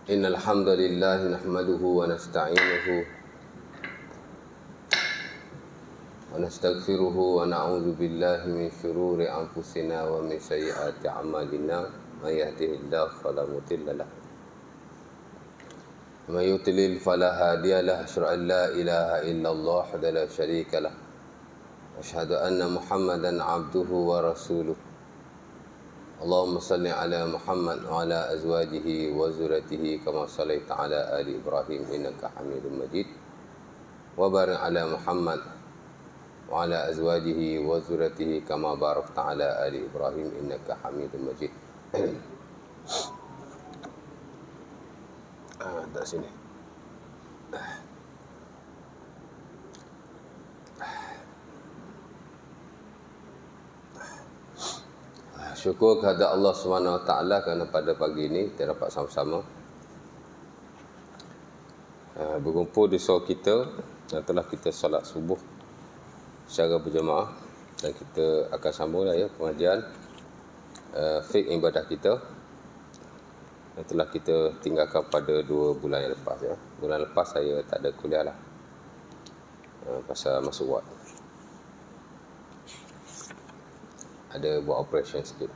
إن الحمد لله نحمده ونستعينه ونستغفره ونعوذ بالله من شرور أنفسنا ومن سيئات أعمالنا من يهده الله فلا مضل له ومن يضلل فلا هادي له أشهد أن لا إله إلا الله وحده لا شريك له أشهد أن محمدا عبده ورسوله اللهم صل على محمد وعلى أزواجه وذريته كما صليت على آل إبراهيم إنك حميد مجيد وبارك على محمد وعلى أزواجه وذريته كما باركت على آل إبراهيم إنك حميد مجيد. Tak sini. Syukur kepada Allah SWT kerana pada pagi ini kita dapat sama-sama berkumpul di surau kita setelah kita solat subuh secara berjemaah, dan kita akan sambung ya pengajian fiqh ibadah kita yang telah kita tinggalkan pada 2 bulan yang lepas ya. Bulan lepas saya tak ada kuliah lah pasal masuk ward, ada buat operation sikit.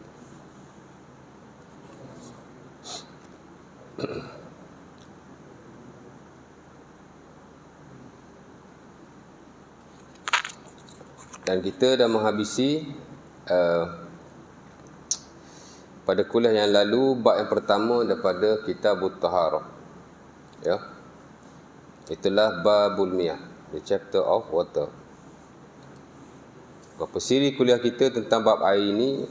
Dan kita dah menghabisi pada kuliah yang lalu bab yang pertama daripada Kitabut Taharah ya. Itulah Babul Miyah, the chapter of water. Berapa siri kuliah kita tentang bab air ini,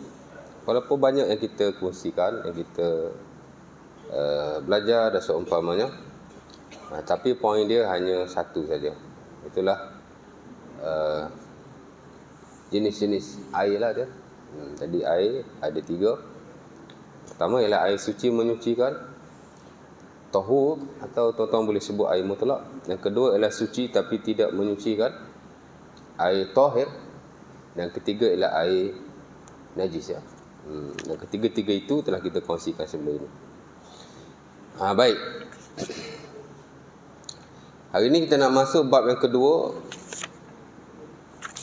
walaupun banyak yang kita kongsikan, yang kita belajar dan seumpamanya, tapi poin dia hanya satu saja. Itulah jenis-jenis air lah dia. Jadi air ada 3. Pertama ialah air suci menyucikan, tahur atau tuan-tuan boleh sebut air mutlak. Yang kedua ialah suci tapi tidak menyucikan, air tahir. Dan ketiga ialah air najis ya. Dan ketiga-tiga itu telah kita kongsikan sebelum ini. Baik. Hari ini kita nak masuk bab yang kedua.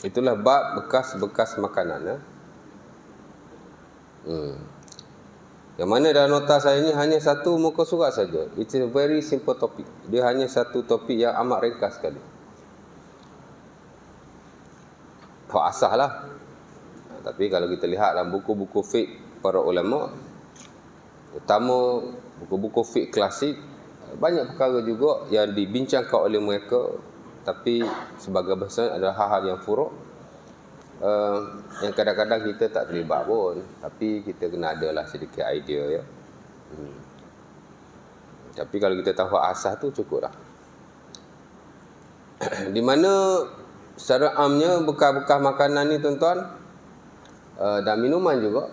Itulah bab bekas-bekas makanan ya. Yang mana dalam nota saya ini hanya satu muka surat saja. It's a very simple topic. Dia hanya satu topik yang amat ringkas sekali. Hak asah lah. Tapi kalau kita lihat dalam buku-buku fiqh para ulama, terutama buku-buku fiqh klasik, banyak perkara juga yang dibincangkan oleh mereka, tapi sebagai besar adalah hal-hal yang furuk, yang kadang-kadang kita tak terlibat pun, tapi kita kena adalah sedikit idea ya. Tapi kalau kita tahu hak asas tu cukup dah. Di mana secara amnya bekas-bekas makanan ni tuan-tuan, dan minuman juga,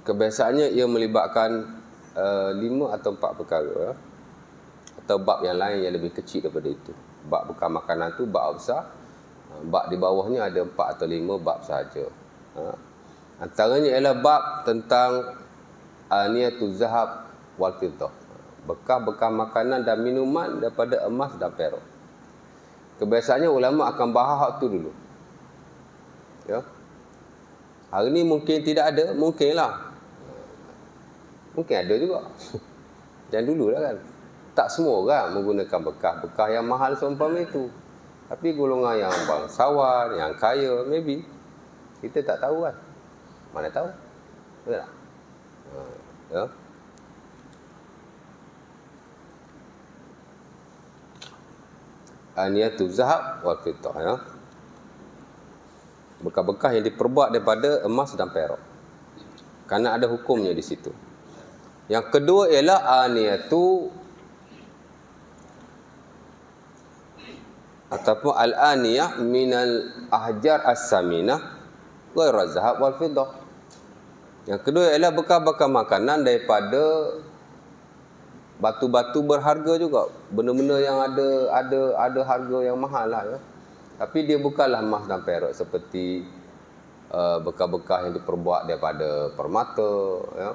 kebiasaannya ia melibatkan 5 atau 4 perkara ya. Atau bab yang lain yang lebih kecil daripada itu. Bab bekas makanan tu bab besar, bab di bawahnya ada 4 atau 5 bab sahaja. Antaranya ialah bab tentang aniyatuz zahab wal fiddah, bekas-bekas makanan dan minuman daripada emas dan perak. Kebiasaannya ulama akan bahas hak tu dulu ya. Hari ni mungkin tidak ada, mungkinlah, mungkin ada juga. Jangan dululah kan. Tak semua orang menggunakan bekas-bekas yang mahal seumpama itu. Tapi golongan yang bangsawan, yang kaya, maybe kita tak tahu kan. Mana tahu? Betul tak? Ya. Aniyatuz zahab wal fiddah ya. Bekas-bekas yang diperbuat daripada emas dan perak. Kerana ada hukumnya di situ. Yang kedua ialah aniyatu ataupun al-aniyah minal ahjar as-saminah ghairu zahab wal fiddah. Yang kedua ialah bekas-bekas makanan daripada batu-batu berharga juga, benda-benda yang ada harga yang mahal lah ya. Tapi dia bukanlah emas dan perak seperti bekas-bekas yang diperbuat daripada permata ya,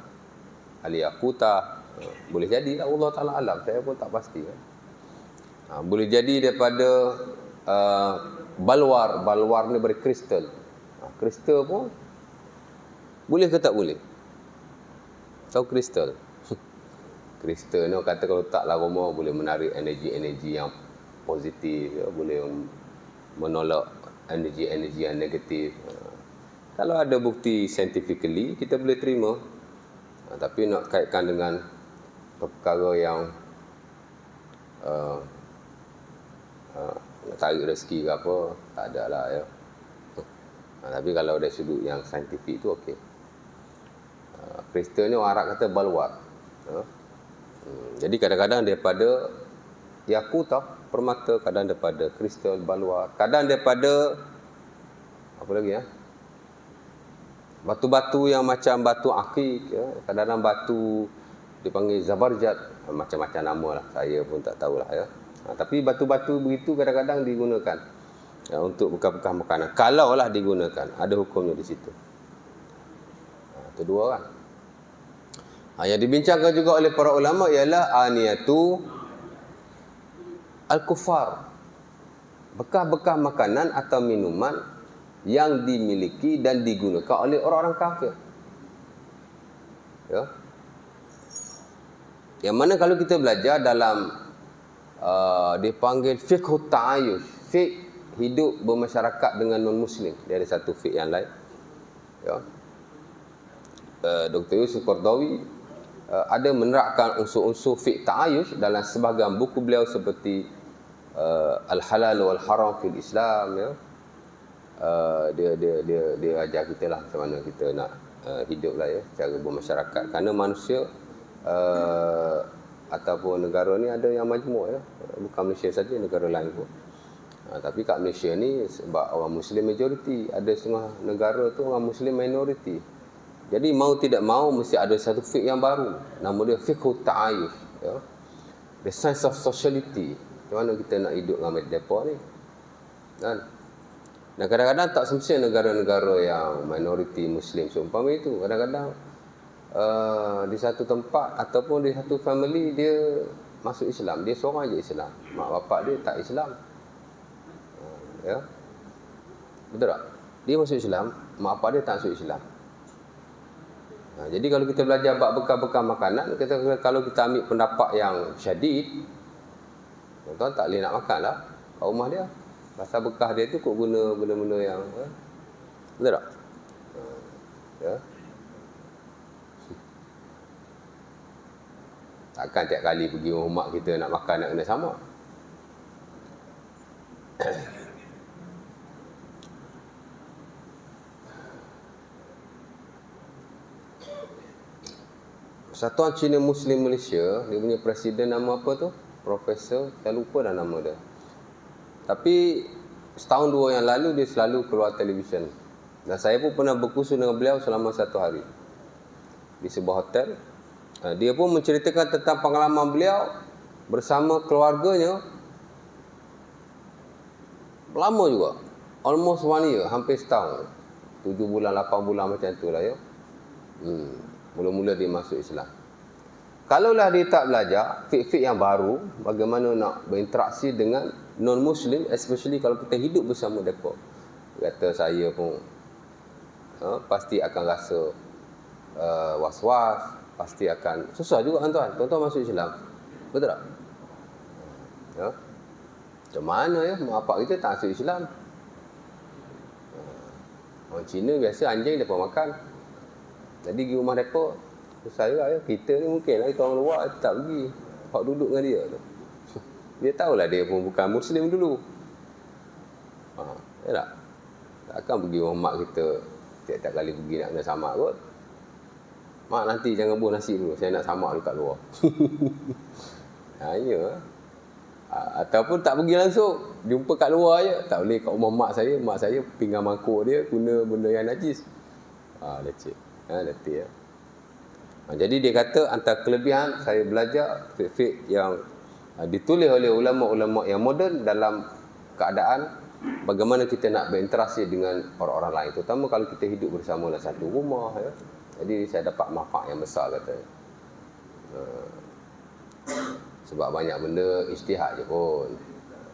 al-yakuta, Boleh jadi lah, Allah Ta'ala alam, saya pun tak pasti. Boleh jadi daripada balwar ni berkristal. Kristal pun boleh ke tak boleh? Tahu kristal? Kristal ni kata kalau letaklah rumah boleh menarik energi-energi yang positif, ya, boleh menolak energi-energi yang negatif. Kalau ada bukti scientifically, kita boleh terima. Tapi nak kaitkan dengan perkara yang nak tarik rezeki ke apa, tak ada lah, ya. Tapi kalau dari sudut yang saintifik tu okey. Kristal ni orang Arab kata balwar. Jadi kadang-kadang daripada yakutah, permata, kadang daripada kristal, balwar, kadang daripada apa lagi, ya, batu-batu yang macam batu akik, ya. Kadang-kadang batu dipanggil zabarjat, macam-macam nama lah, saya pun tak tahulah, ya. Tapi batu-batu begitu kadang-kadang digunakan, ya, untuk bekas-bekas makanan. Kalaulah digunakan, ada hukumnya di situ. Itu dua kan. Yang dibincangkan juga oleh para ulama ialah aniyatu al-kufar, bekas-bekas makanan atau minuman yang dimiliki dan digunakan oleh orang-orang kafir, ya. Yang mana kalau kita belajar dalam dipanggil fiqh ta'ayush, fiqh hidup bermasyarakat dengan non-muslim, dia ada satu fiqh yang lain, ya. Dr. Yusuf Qardawi ada menerapkan unsur-unsur fiqh ta'ayush dalam sebahagian buku beliau seperti Al-Halal wal Haram fil Islam, ya. Dia ajar kita lah macam mana kita nak hidup lah, ya, cara bermasyarakat. Kerana manusia ataupun negara ni ada yang majmuk, ya, bukan Malaysia saja, negara lain pun. Tapi kat Malaysia ni sebab orang Muslim majoriti, ada setengah negara tu orang Muslim minoriti. Jadi mau tidak mau mesti ada satu fiqh yang baru, nama dia fiqh ta'ayush, ya. The science of sociality. Macam mana kita nak hidup dengan mereka ni, kan? Dan kadang-kadang tak semestinya negara-negara yang minoriti Muslim seumpama itu. Kadang-kadang di satu tempat ataupun di satu family dia masuk Islam, dia seorang je Islam, mak bapak dia tak Islam, ya, betul tak? Dia masuk Islam, mak bapak dia tak masuk Islam. Jadi kalau kita belajar bab bekas-bekas makanan, kalau kita ambil pendapat yang syadid, tuan-tuan tak boleh nak makan lah kat rumah dia. Pasal bekas dia tu kok guna benda-benda yang, betul tak? Ya. Takkan tiap kali pergi rumah mak kita nak makan nak kena sama. Persatuan Cina Muslim Malaysia, dia punya presiden nama apa tu? Profesor, saya lupa dah nama dia. Tapi setahun dua yang lalu dia selalu keluar televisyen. Dan saya pun pernah berkusu dengan beliau selama 1 hari di sebuah hotel. Dia pun menceritakan tentang pengalaman beliau bersama keluarganya. Lama juga, almost 1 year, hampir setahun, 7 bulan, 8 bulan macam tu lah, ya. Mula-mula dia masuk Islam. Kalaulah dia tak belajar fiqh-fiqh yang baru, bagaimana nak berinteraksi dengan non-Muslim, especially kalau kita hidup bersama mereka, kata saya pun pasti akan rasa was-was, pasti akan susah juga, tuan-tuan. Tuan-tuan masuk Islam, betul tak? Ya. Macam mana, ya, mak bapak kita tak masuk Islam. Orang Cina biasa anjing mereka makan. Jadi pergi rumah mereka, susah juga, ya. Kita ni mungkin lah, kita orang luar tak pergi, hak duduk dengan dia tu. Dia tahulah dia pun bukan Muslim dulu. Ya tak? Takkan pergi rumah mak kita tiap-tiap kali pergi nak kena samak kot. Mak, nanti jangan buah nasi dulu, saya nak samak dulu kat luar. Ya. Ataupun tak pergi langsung, jumpa kat luar je. Tak boleh kat rumah mak saya pinggan mangkuk dia guna benda yang najis. Leceh. Letih, ya. Jadi dia kata antara kelebihan saya belajar fiqh yang ditulis oleh ulama-ulama yang moden dalam keadaan bagaimana kita nak berinteraksi dengan orang-orang lain, terutama kalau kita hidup bersama dalam satu rumah, ya. Jadi saya dapat manfaat yang besar, katanya. Sebab banyak benda ijtihad je pun.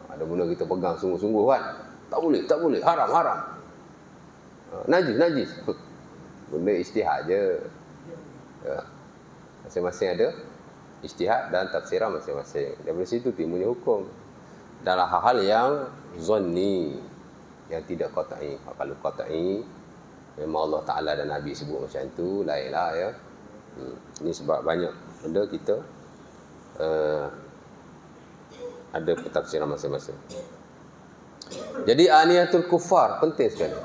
Ada benda kita pegang sungguh-sungguh kan. Tak boleh, haram. Najis. Benda ijtihad je. Ya. Masing-masing ada ijtihad dan tafsiran masing-masing. Dari situ timbulnya hukum. Dalam hal-hal yang zanni, yang tidak qat'i. Kalau qat'i, memang Allah Ta'ala dan Nabi sebut macam tu, lainlah ya. Ini sebab banyak benda kita ada pentafsiran masing-masing. Jadi aniyatul kufar penting sekali.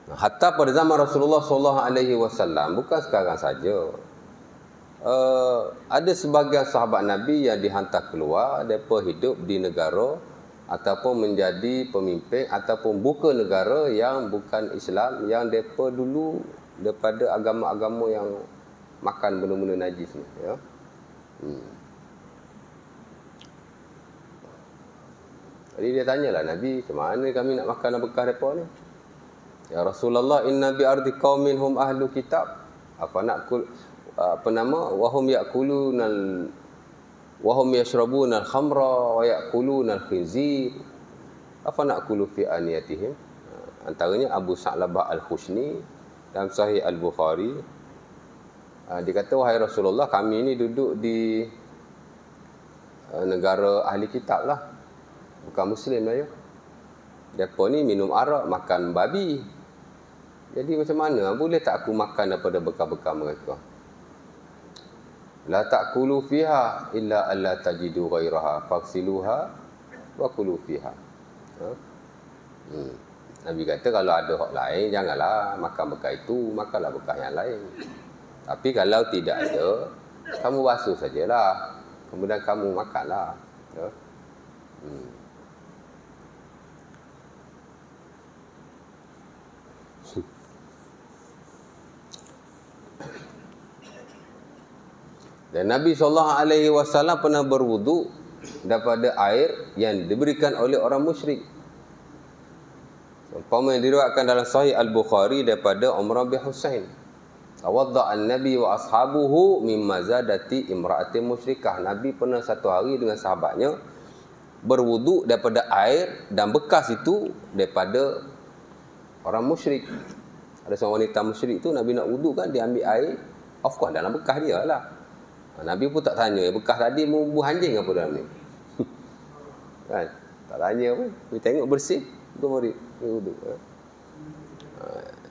Hatta pada zaman Rasulullah SAW, bukan sekarang saja. Ada sebahagian sahabat Nabi yang dihantar keluar, mereka hidup di negara ataupun menjadi pemimpin ataupun buka negara yang bukan Islam, yang mereka dulu daripada agama-agama yang makan benda-benda najis ni, ya. Jadi dia tanyalah Nabi, macam mana kami nak makan bekas mereka ni? Ya Rasulullah, inna bi ardi qaumin hum ahlu kitab. Wahum ya'kulunal wahum yashrabunal khamra wa ya'kulunal khinzir. Apa naqulu fi aniyatihim? Antaranya Abu Sa'labah Al-Khushni dalam Sahih Al-Bukhari. Dia kata, wahai Rasulullah, kami ni duduk di negara ahli kitab lah. Bukan Muslim lah ya. Mereka ni minum arak, makan babi. Jadi macam mana? Boleh tak aku makan daripada bekal-bekal mereka? La ta'kulu fiha illa alla tajidu ghairaha faghsiluha wa kulu fiha. Nabi kata kalau ada hak lain, janganlah makan bekal itu, makanlah bekal yang lain. Tapi kalau tidak ada, kamu basuh sajalah. Kemudian kamu makanlah. Ya. Dan Nabi SAW pernah berwudu daripada air yang diberikan oleh orang musyrik. Umpama yang diriwayatkan dalam Sahih Al-Bukhari daripada Umrah bin Husain. Tawadda'a an-Nabi wa ashabuhu mimma zadati imra'atin musyrikah. Nabi pernah satu hari dengan sahabatnya berwudu daripada air dan bekas itu daripada orang musyrik. Ada seorang wanita musyrik tu, Nabi nak wudu kan, dia ambil air, of course dalam bekas dia lah. Nabi pun tak tanya, bekas tadi buah anjing apa dalam ni? Kan? Tak tanya pun. Dia tengok bersih, tu mari wudu.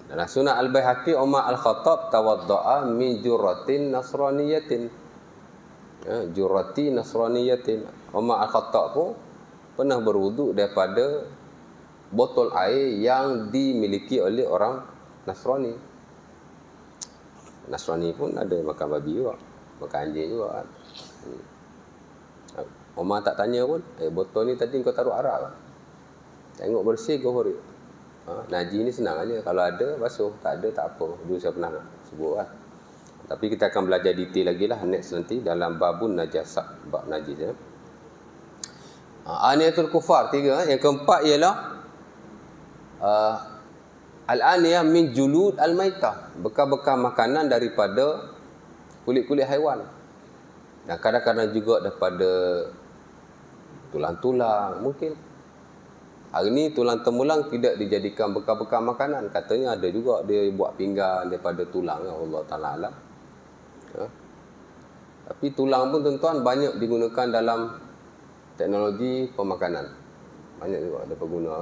Dalam Sunan Al-Baihaqi, Umar Al-Khattab tawadda'a min jurratin nasraniyatin. Jurrati nasraniyatin. Umar Al-Khattab pun pernah berwudu daripada botol air yang dimiliki oleh orang Nasrani. Nasrani pun ada makan babi juga, makan anjing juga kan. Umar tak tanya pun, botol ni tadi kau taruh arak kan? Tengok bersih kau hori. Najis ni senang aja, kalau ada basuh, tak ada tak apa. Dulu saya pernah sebut kan. Tapi kita akan belajar detail lagi lah next nanti dalam babun najasah, bab najis ya. Aniyatul kufar 3. Yang keempat ialah al-aniyah min julud al-maitah, bekal-bekal makanan daripada kulit-kulit haiwan. Dan kadang-kadang juga daripada tulang-tulang mungkin. Hari ni tulang temulang tidak dijadikan bekal-bekal makanan. Katanya ada juga dia buat pinggan daripada tulang, Allah Ta'ala alam. Ya. Tapi tulang pun tuan-tuan banyak digunakan dalam teknologi pemakanan. Banyak juga ada pengguna.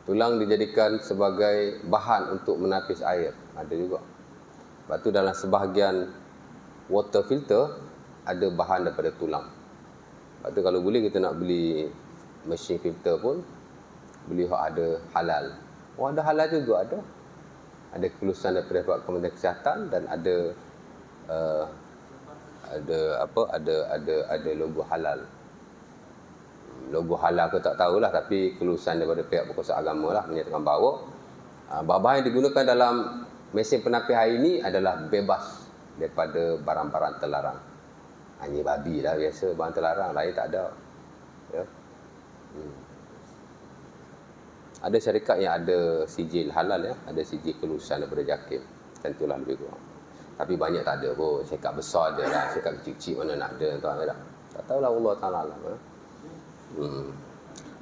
Tulang dijadikan sebagai bahan untuk menapis air. Ada juga. Sebab tu dalam sebahagian water filter ada bahan daripada tulang. Sebab tu kalau boleh kita nak beli mesin filter pun beli yang ada halal. Oh, ada halal juga ada. Ada kelulusan daripada Kementerian Kesihatan dan ada ada logo halal. Logo halal ke tak tahulah, tapi kelulusan daripada pihak berkuasa agama lah menyatakan bahawa bahan yang digunakan dalam mesin penapis air ini adalah bebas daripada barang-barang terlarang. Hanya babi lah biasa barang terlarang, lain tak ada. Ya. Ada syarikat yang ada sijil halal ya, ada sijil kelulusan daripada JAKIM. Macam itulah lebih kurang. Tapi banyak tak ada pun. Syarikat besar ada lah. Syarikat kecil-kecil mana nak ada, tuan tak? Tak tahulah, Allah Ta'ala lah.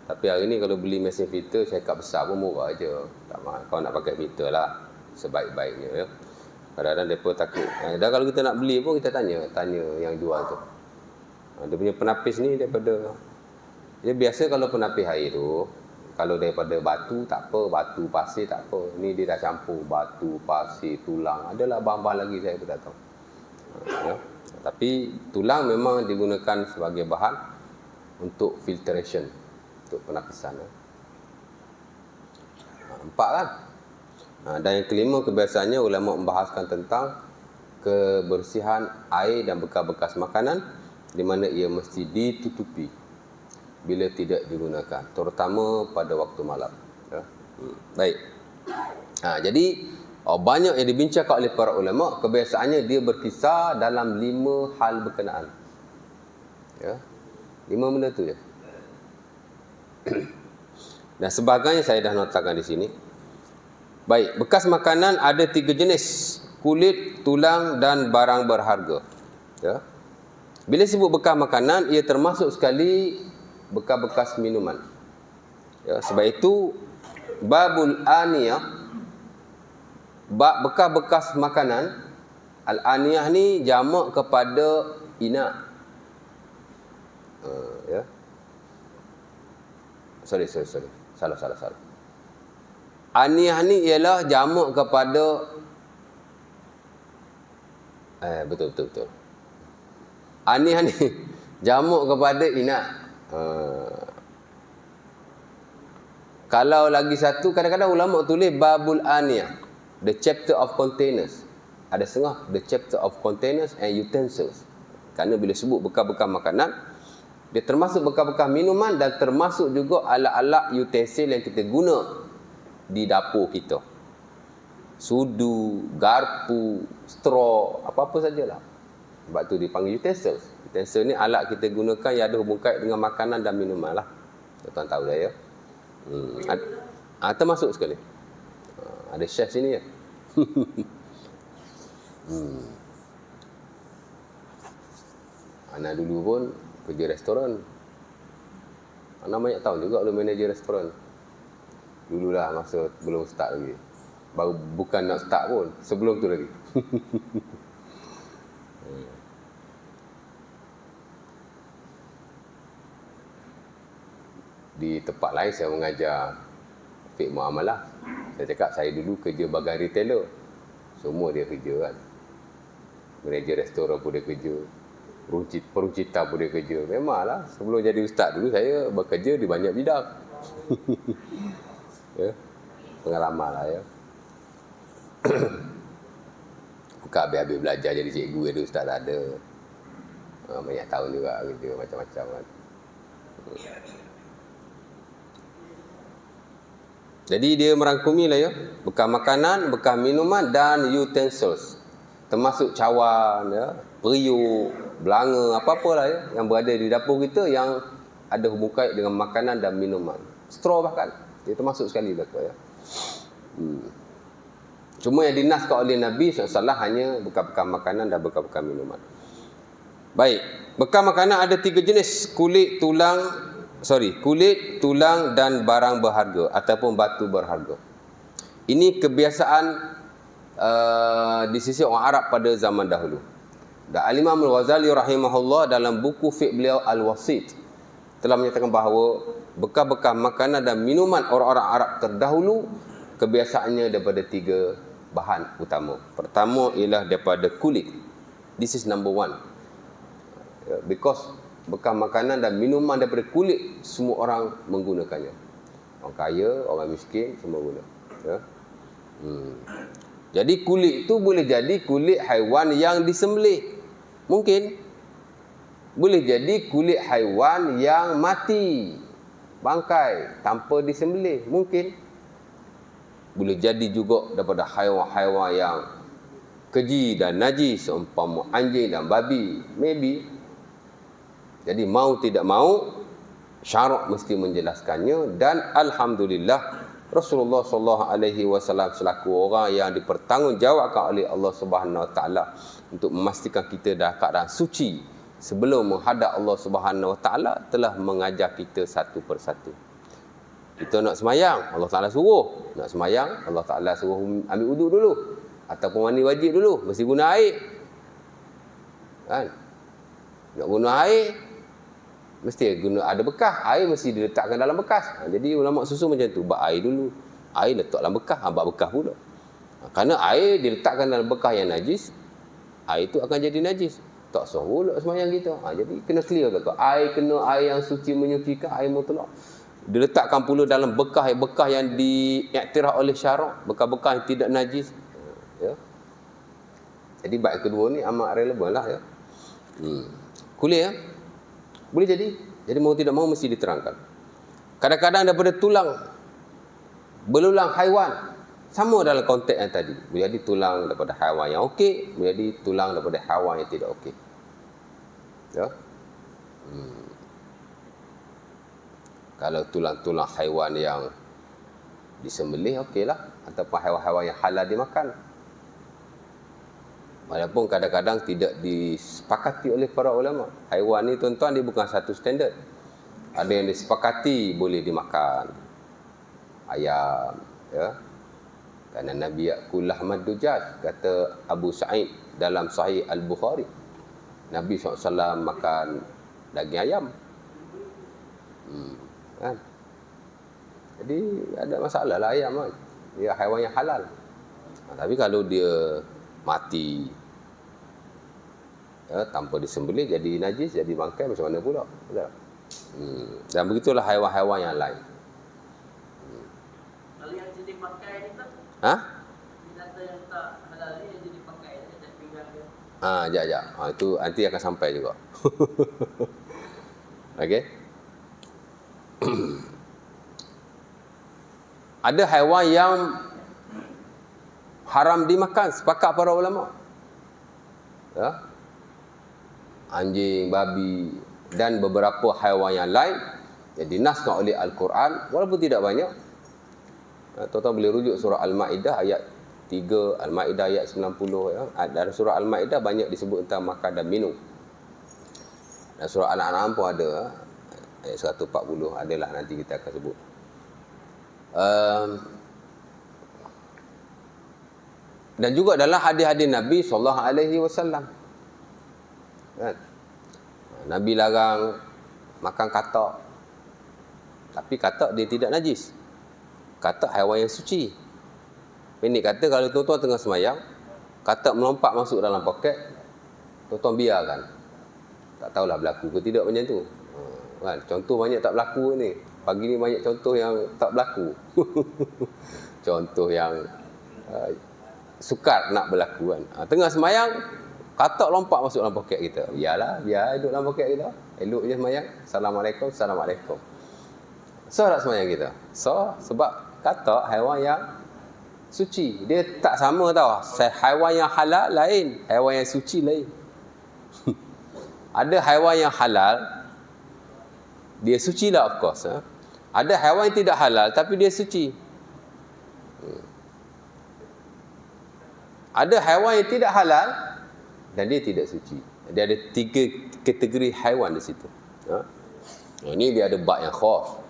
Tapi hari ni kalau beli mesin filter syarikat besar pun murah je. Tak mahal. Kau nak pakai filter lah sebaik-baiknya, ya. Kadang-kadang mereka takut. Dan kalau kita nak beli pun kita tanya yang jual tu. Dia punya penapis ni daripada, dia biasa kalau penapis air tu, kalau daripada batu tak apa, batu pasir tak apa. Ni dia dah campur batu, pasir, tulang. Adalah bahan-bahan lagi saya pun tak tahu. Ya. Tapi tulang memang digunakan sebagai bahan untuk filtration, untuk penapisan. Empat kan? Dan yang kelima, kebiasaannya ulama membahaskan tentang kebersihan air dan bekas-bekas makanan di mana ia mesti ditutupi bila tidak digunakan, terutama pada waktu malam. Ya. Baik. Jadi banyak yang dibincangkan oleh para ulama, kebiasaannya dia berkisar dalam 5 hal berkenaan. Ya. 5 benda tu je. Dan sebagainya saya dah notakan di sini. Baik, bekas makanan ada 3 jenis: kulit, tulang dan barang berharga. Ya. Bila sebut bekas makanan, ia termasuk sekali bekas-bekas minuman. Ya, sebab itu babul aniyah, bab bekas-bekas makanan, al-aniyah ni jamak kepada ina. Ya. Sorry. Salah. Aniyah ni ialah jamak kepada betul. Aniyah ni jamak kepada ina. Kalau lagi satu, kadang-kadang ulama tulis babul aniyah, the chapter of containers. Ada setengah the chapter of containers and utensils. Kerana bila sebut bekas-bekas makanan, dia termasuk bekas-bekas minuman dan termasuk juga alat-alat utensil yang kita guna di dapur kita. Sudu, garpu, straw, apa-apa sajalah. Sebab tu dipanggil utensil. Utensil ni alat kita gunakan yang ada hubung kait dengan makanan dan minuman lah. Tuan tahu dah ya. Termasuk sekali. Ada chef sini ya. Ana dulu pun kerja restoran. Ana banyak tahun juga lu manager restoran. Dululah masa belum start lagi. Baru bukan nak start pun, sebelum tu lagi. Di tempat lain saya mengajar fiqh muamalah. Saya cakap saya dulu kerja bagai retailer. Semua dia kerja kan. Manager restoran pun dia kerja. Peruncita pun dia kerja. Memanglah sebelum jadi ustaz dulu saya bekerja di banyak bidang. Ya, pengalaman lah ya. Bukan habis-habis belajar jadi cikgu ada ustaz tak ada. Banyak tahun juga kerja macam-macam kan. Jadi dia merangkumi lah ya, bekas makanan, bekas minuman dan utensils. Termasuk cawan ya, periuk, belanga, apa-apalah ya yang berada di dapur kita yang ada hubung kait dengan makanan dan minuman. Straw bahkan dia termasuk sekali belaka ya. Cuma yang dinaskan oleh Nabi SAW hanya bekas-bekas makanan dan bekas-bekas minuman. Baik, bekas makanan ada 3 jenis: kulit, tulang dan barang berharga ataupun batu berharga. Ini kebiasaan di sisi orang Arab pada zaman dahulu. Dan Al-Imam Al-Ghazali rahimahullah dalam buku fiqh beliau Al-Wasit telah menyatakan bahawa bekas-bekas makanan dan minuman orang-orang Arab terdahulu kebiasaannya daripada 3 bahan utama. Pertama ialah daripada kulit. This is number 1. Because bekas makanan dan minuman daripada kulit semua orang menggunakannya. Orang kaya, orang miskin semua guna. Ya. Jadi kulit itu boleh jadi kulit haiwan yang disembelih. Mungkin boleh jadi kulit haiwan yang mati, bangkai tanpa disembelih. Mungkin boleh jadi juga daripada haiwan-haiwan yang keji dan najis, seumpama anjing dan babi. Maybe. Jadi mau tidak mau syarak mesti menjelaskannya. Dan alhamdulillah Rasulullah sallallahu alaihi wasallam selaku orang yang dipertanggungjawabkan oleh Allah Subhanahu wa taala untuk memastikan kita dalam keadaan suci sebelum menghadap Allah Subhanahu wa taala telah mengajar kita satu persatu. Kita nak semayang, Allah Taala suruh. Nak semayang, Allah Taala suruh ambil wuduk dulu ataupun mandi wajib dulu, mesti guna air. Kan? Nak guna air mesti guna ada bekas, air mesti diletakkan dalam bekas. Jadi ulama susun macam tu, bak air dulu. Air letak dalam bekas, bak bekas pula. Kerana air diletakkan dalam bekas yang najis, air itu akan jadi najis. Tak sah pula semayang kita. Jadi kena clear tu. Air kena air yang suci menyucikan, air mutlak. Diletakkan pula dalam bekas yang diiktiraf oleh syarak, bekas-bekas yang tidak najis. Ya. Jadi bab kedua ni amat relevan lah ya. Kuliah ya. Boleh jadi. Jadi mau tidak mau mesti diterangkan. Kadang-kadang daripada tulang belulang haiwan sama dalam konteks yang tadi. Boleh jadi tulang daripada haiwan yang okey, boleh jadi tulang daripada haiwan yang tidak okey. Ya. Kalau tulang-tulang haiwan yang disembelih okeylah, ataupun haiwan-haiwan yang halal dimakan. Walaupun kadang-kadang tidak disepakati oleh para ulama. Haiwan ni tuan-tuan dia bukan satu standard. Ada yang disepakati boleh dimakan. Ayam, ya. Kerana Nabi yakul lahmad dujaj, kata Abu Sa'id dalam Sahih Al-Bukhari. Nabi SAW makan daging ayam. Kan? Jadi ada masalah lah ayam kan. Dia haiwan yang halal. Tapi kalau dia mati ya, tanpa disembelih jadi najis, jadi bangkai, macam mana pula? Dan begitulah haiwan-haiwan yang lain. Kalau yang jadi bangkai ni tak? Binatang yang tak halal ni yang jadi bangkai ni tak pinggang dia. Sekejap. Itu nanti akan sampai juga. Okey. Ada haiwan yang haram dimakan, sepakat para ulama. Ya. Anjing, babi dan beberapa haiwan yang lain yang dinaskan oleh Al-Quran walaupun tidak banyak. Tuan-tuan boleh rujuk surah Al-Maidah ayat 3, Al-Maidah ayat 90 ya. Dalam surah Al-Maidah banyak disebut tentang makan dan minum. Dan surah Al-An'am pun ada ayat 140 adalah nanti kita akan sebut. Dan juga dalam hadis-hadis Nabi SAW. Kan? Nabi larang makan katak. Tapi katak dia tidak najis. Katak haiwan yang suci. Pendek kata kalau tuan-tuan tengah semayang, katak melompat masuk dalam poket, tuan-tuan biarkan. Tak tahulah berlaku ke tidak macam tu. Kan? Contoh banyak tak berlaku ni. Pagi ni banyak contoh yang tak berlaku. Contoh yang sukar nak berlaku kan. Tengah semayang, katak lompat masuk dalam poket kita. Biarlah, biar duduk dalam poket kita. Elok je semayang. Assalamualaikum, Assalamualaikum. So tak semayang kita? So, sebab katak haiwan yang suci. Dia tak sama tau. Haiwan yang halal lain, haiwan yang suci lain. Ada haiwan yang halal, dia suci lah of course. Ada haiwan yang tidak halal tapi dia suci. Ada haiwan yang tidak halal dan dia tidak suci. Dia ada 3 kategori haiwan di situ. Ini dia ada bab yang khas.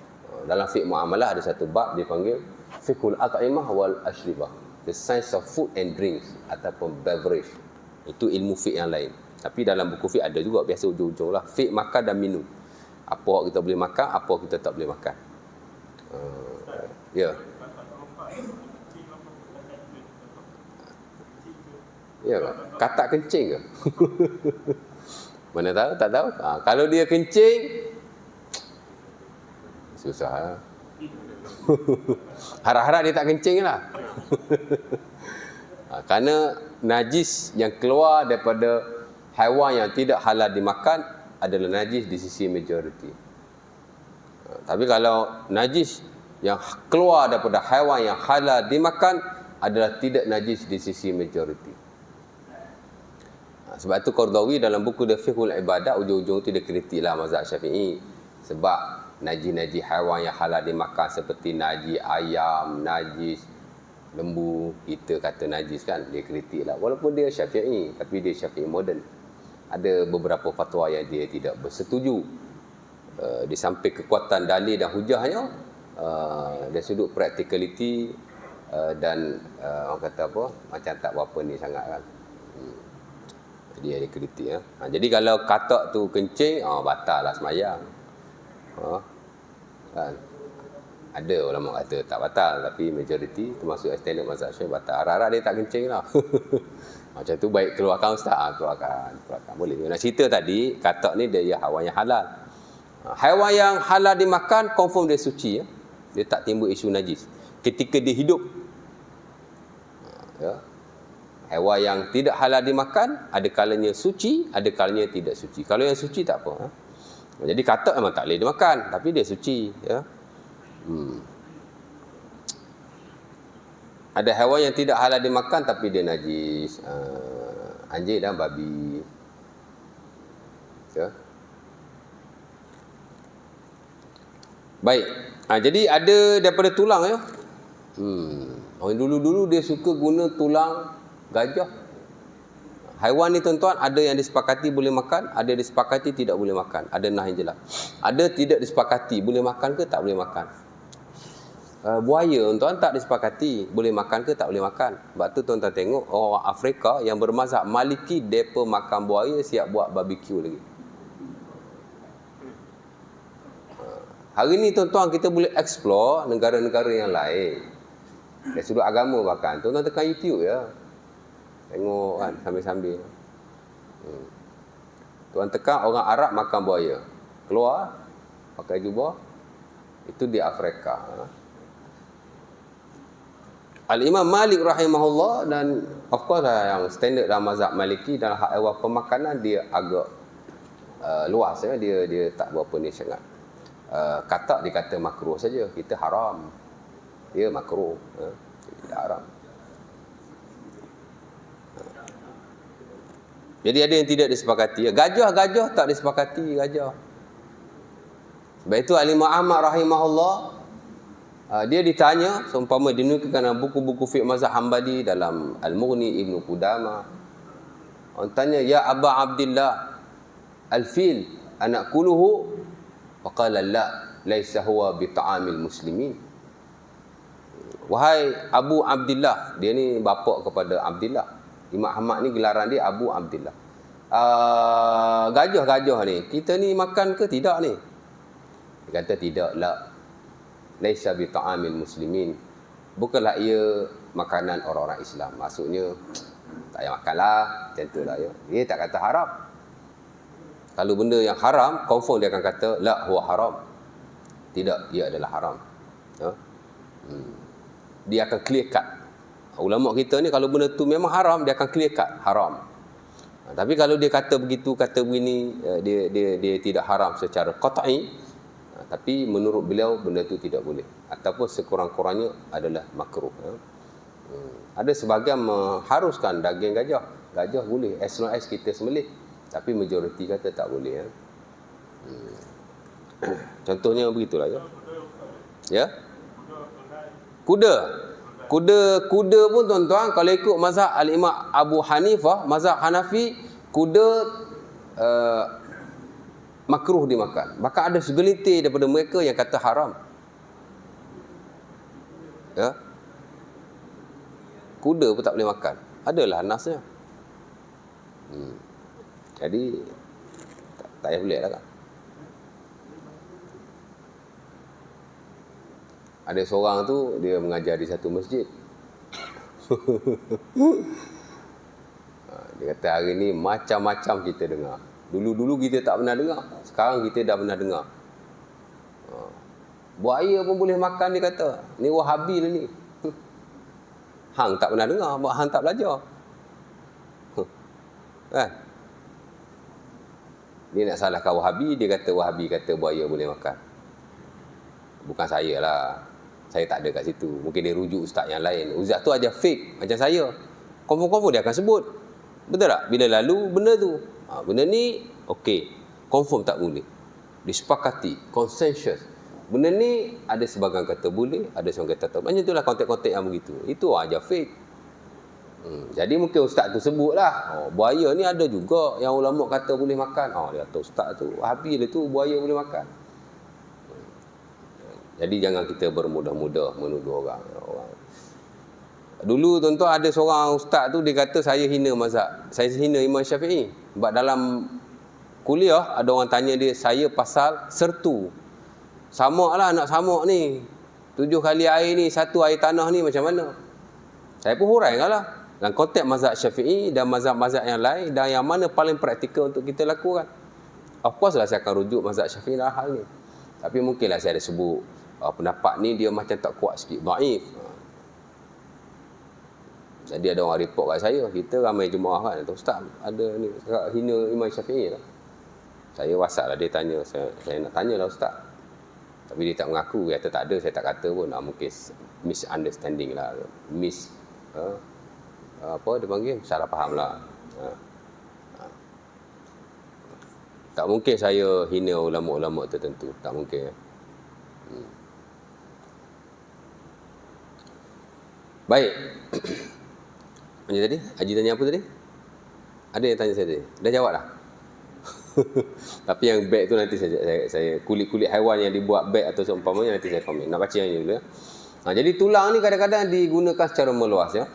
Dalam fiqh muamalah ada satu bab dia panggil fiqhul at'imah wal ashribah. The science of food and drinks ataupun beverage. Itu ilmu fiqh yang lain. Tapi dalam buku fiqh ada juga biasa ujung-ujung lah. Fiqh makan dan minum. Apa kita boleh makan, apa kita tak boleh makan. Ya. Ya, katak kencing ke? Mana tahu, tak tahu. Kalau dia kencing, susah. Harap-harap dia tak kencing lah. Kerana najis yang keluar daripada haiwan yang tidak halal dimakan adalah najis di sisi majoriti. Tapi kalau najis yang keluar daripada haiwan yang halal dimakan adalah tidak najis di sisi majoriti. Sebab itu Qardawi dalam buku dia Fiqhul Ibadah ujung-ujung tu dia kritiklah mazhab Syafi'i. Sebab Najis-najis haiwan yang halal dimakan seperti najis ayam, najis lembu, kita kata najis kan, dia kritik lah. Walaupun dia Syafi'i, tapi dia Syafi'i moden. Ada beberapa fatwa yang dia tidak bersetuju. Di samping kekuatan dalil dan hujahnya, dari sudut practicality dan orang kata apa, macam tak berapa ni sangat kan. Dia ada kritik ya. Jadi kalau katak tu kencing, batal lah semayang. Kan? Ada ulama kata tak batal, tapi majoriti termasuk extended mazhab Syafi'i batal. Harap-harap dia tak kencing lah. Macam tu baik keluarkan ustaz, keluarkan. Boleh. Nak cerita tadi, katak ni dia haiwan yang halal. Haiwan yang halal dimakan confirm dia suci ya. Dia tak timbul isu najis ketika dia hidup. Ya. Haiwan yang tidak halal dimakan, ada kalanya suci, ada kalanya tidak suci. Kalau yang suci tak apa. Jadi katak memang tak boleh dimakan, tapi dia suci ya. Ada haiwan yang tidak halal dimakan tapi dia najis. Anjing dan babi. Ya. Baik. Jadi ada daripada tulang ya. Orang dulu-dulu dia suka guna tulang gajah. Haiwan ni tuan-tuan, ada yang disepakati boleh makan, ada yang disepakati tidak boleh makan. Ada nah yang jelas. Ada tidak disepakati boleh makan ke tak boleh makan. Buaya tuan-tuan tak disepakati boleh makan ke tak boleh makan. Sebab tu tuan-tuan tengok orang Afrika yang bermazhab Maliki, depa makan buaya siap buat barbecue lagi. Hari ni tuan-tuan kita boleh explore negara-negara yang lain. Dari sudut agama bahkan. Tuan-tuan tekan YouTube ya. Tengok kan sambil-sambil. Tuan tekan orang Arab makan buaya. Keluar pakai jubah. Itu di Afrika. Al-Imam Malik rahimahullah, dan of course lah yang standard dalam mazhab Maliki dalam hak haiwan pemakanan dia agak luas ya. Dia tak berapa ni sangat. Katak dikata makruh saja, kita haram. Dia makruh, tidak haram. Jadi ada yang tidak disepakati. Gajah tak disepakati gajah. Sebab itu Al-Imam Ahmad rahimahullah, dia ditanya, seumpama dinukilkan dalam buku-buku fiqh mazhab Hambali dalam Al-Mughni Ibnu Qudamah. Orang tanya, ya Aba Abdillah, al-fil anakuluhu? Faqala la, laisa huwa bi ta'amil muslimin. Wahai Abu Abdillah, dia ni bapa kepada Abdillah. Imam Ahmad ni gelaran dia Abu Abdillah. Gajah-gajah ni, kita ni makan ke tidak ni? Dia kata tidak, la. Laisa bi ta'amil muslimin. Bukanlah ia makanan orang-orang Islam. Maksudnya tak payah makanlah, macam tu lah ya. Dia tak kata haram. Kalau benda yang haram, confirm dia akan kata la huwa haram. Tidak, dia adalah haram. Ya? Dia akan clear cut. Ulama kita ni kalau benda tu memang haram, dia akan clear cut haram. Tapi kalau dia kata begitu, kata begini, dia tidak haram secara qat'i, tapi menurut beliau benda tu tidak boleh, ataupun sekurang-kurangnya adalah makruh. Ada sebahagian mengharuskan daging gajah. Gajah boleh as long as kita sembelih, tapi majoriti kata tak boleh. Contohnya begitulah ya. Ya. Kuda pun tuan-tuan, kalau ikut mazhab Al-Imam Abu Hanifah, mazhab Hanafi, kuda makruh dimakan. Bahkan ada segelintir daripada mereka yang kata haram. Ya. Kuda pun tak boleh makan. Adalah nasnya. Jadi tak payah boleh lah kan. Ada seorang tu dia mengajar di satu masjid. Dia kata hari ni macam-macam kita dengar. Dulu-dulu kita tak pernah dengar. Sekarang kita dah pernah dengar. Buaya pun boleh makan, dia kata. Ni Wahabi lah ni. Hang tak pernah dengar, hang tak belajar. Kan? Dia nak salahkan Wahabi, dia kata Wahabi kata buaya boleh makan. Bukan saya lah. Saya tak ada kat situ. Mungkin dia rujuk ustaz yang lain. Ustaz tu ajar fake macam saya. Confirm dia akan sebut. Betul tak? Bila lalu benda tu. Benda ni okey. Confirm tak boleh. disepakati, consensus. Benda ni ada sebahagian kata boleh, ada sebahagian kata tak. Macam itulah konteks-konteks yang begitu. Itu aja faith. Jadi mungkin ustaz tu sebutlah, buaya ni ada juga yang ulama kata boleh makan. Dia kata ustaz tu habis dia tu buaya boleh makan. Jadi jangan kita bermudah-mudah menuduh orang. Dulu tuan-tuan ada seorang ustaz tu dia kata saya hina mazhab. Saya hina Imam Syafi'i. Sebab dalam kuliah ada orang tanya dia saya pasal sertu. Samaklah nak samak ni. 7 kali air ni, 1 air tanah ni macam mana? Saya pun huraikan lah. Dalam konteks mazhab Syafi'i dan mazhab-mazhab yang lain dan yang mana paling praktikal untuk kita lakukan. Of course lah saya akan rujuk mazhab Syafi'i dalam hal ni. Tapi mungkinlah saya ada sebut pendapat ni dia macam tak kuat sikit, dhaif. Jadi ada orang report kat saya, kita ramai jemaah kan, ustaz ada ni hina Imam Syafi'i lah. Saya WhatsApp lah dia tanya, saya nak tanya lah ustaz. Tapi dia tak mengaku, dia kata tak ada, saya tak kata pun. Mungkin misunderstanding lah, apa dia panggil, salah faham lah. Tak mungkin saya hina ulama-ulama tertentu, tak mungkin. Baik. Macam tadi, Haji tanya apa tadi? Ada yang tanya saya tadi? Dah jawab dah? Tapi yang beg tu nanti saya kulit-kulit haiwan yang dibuat beg atau seumpamanya nanti saya komen. Nak baca yang ni dulu ya. Jadi tulang ni kadang-kadang digunakan secara meluas ya.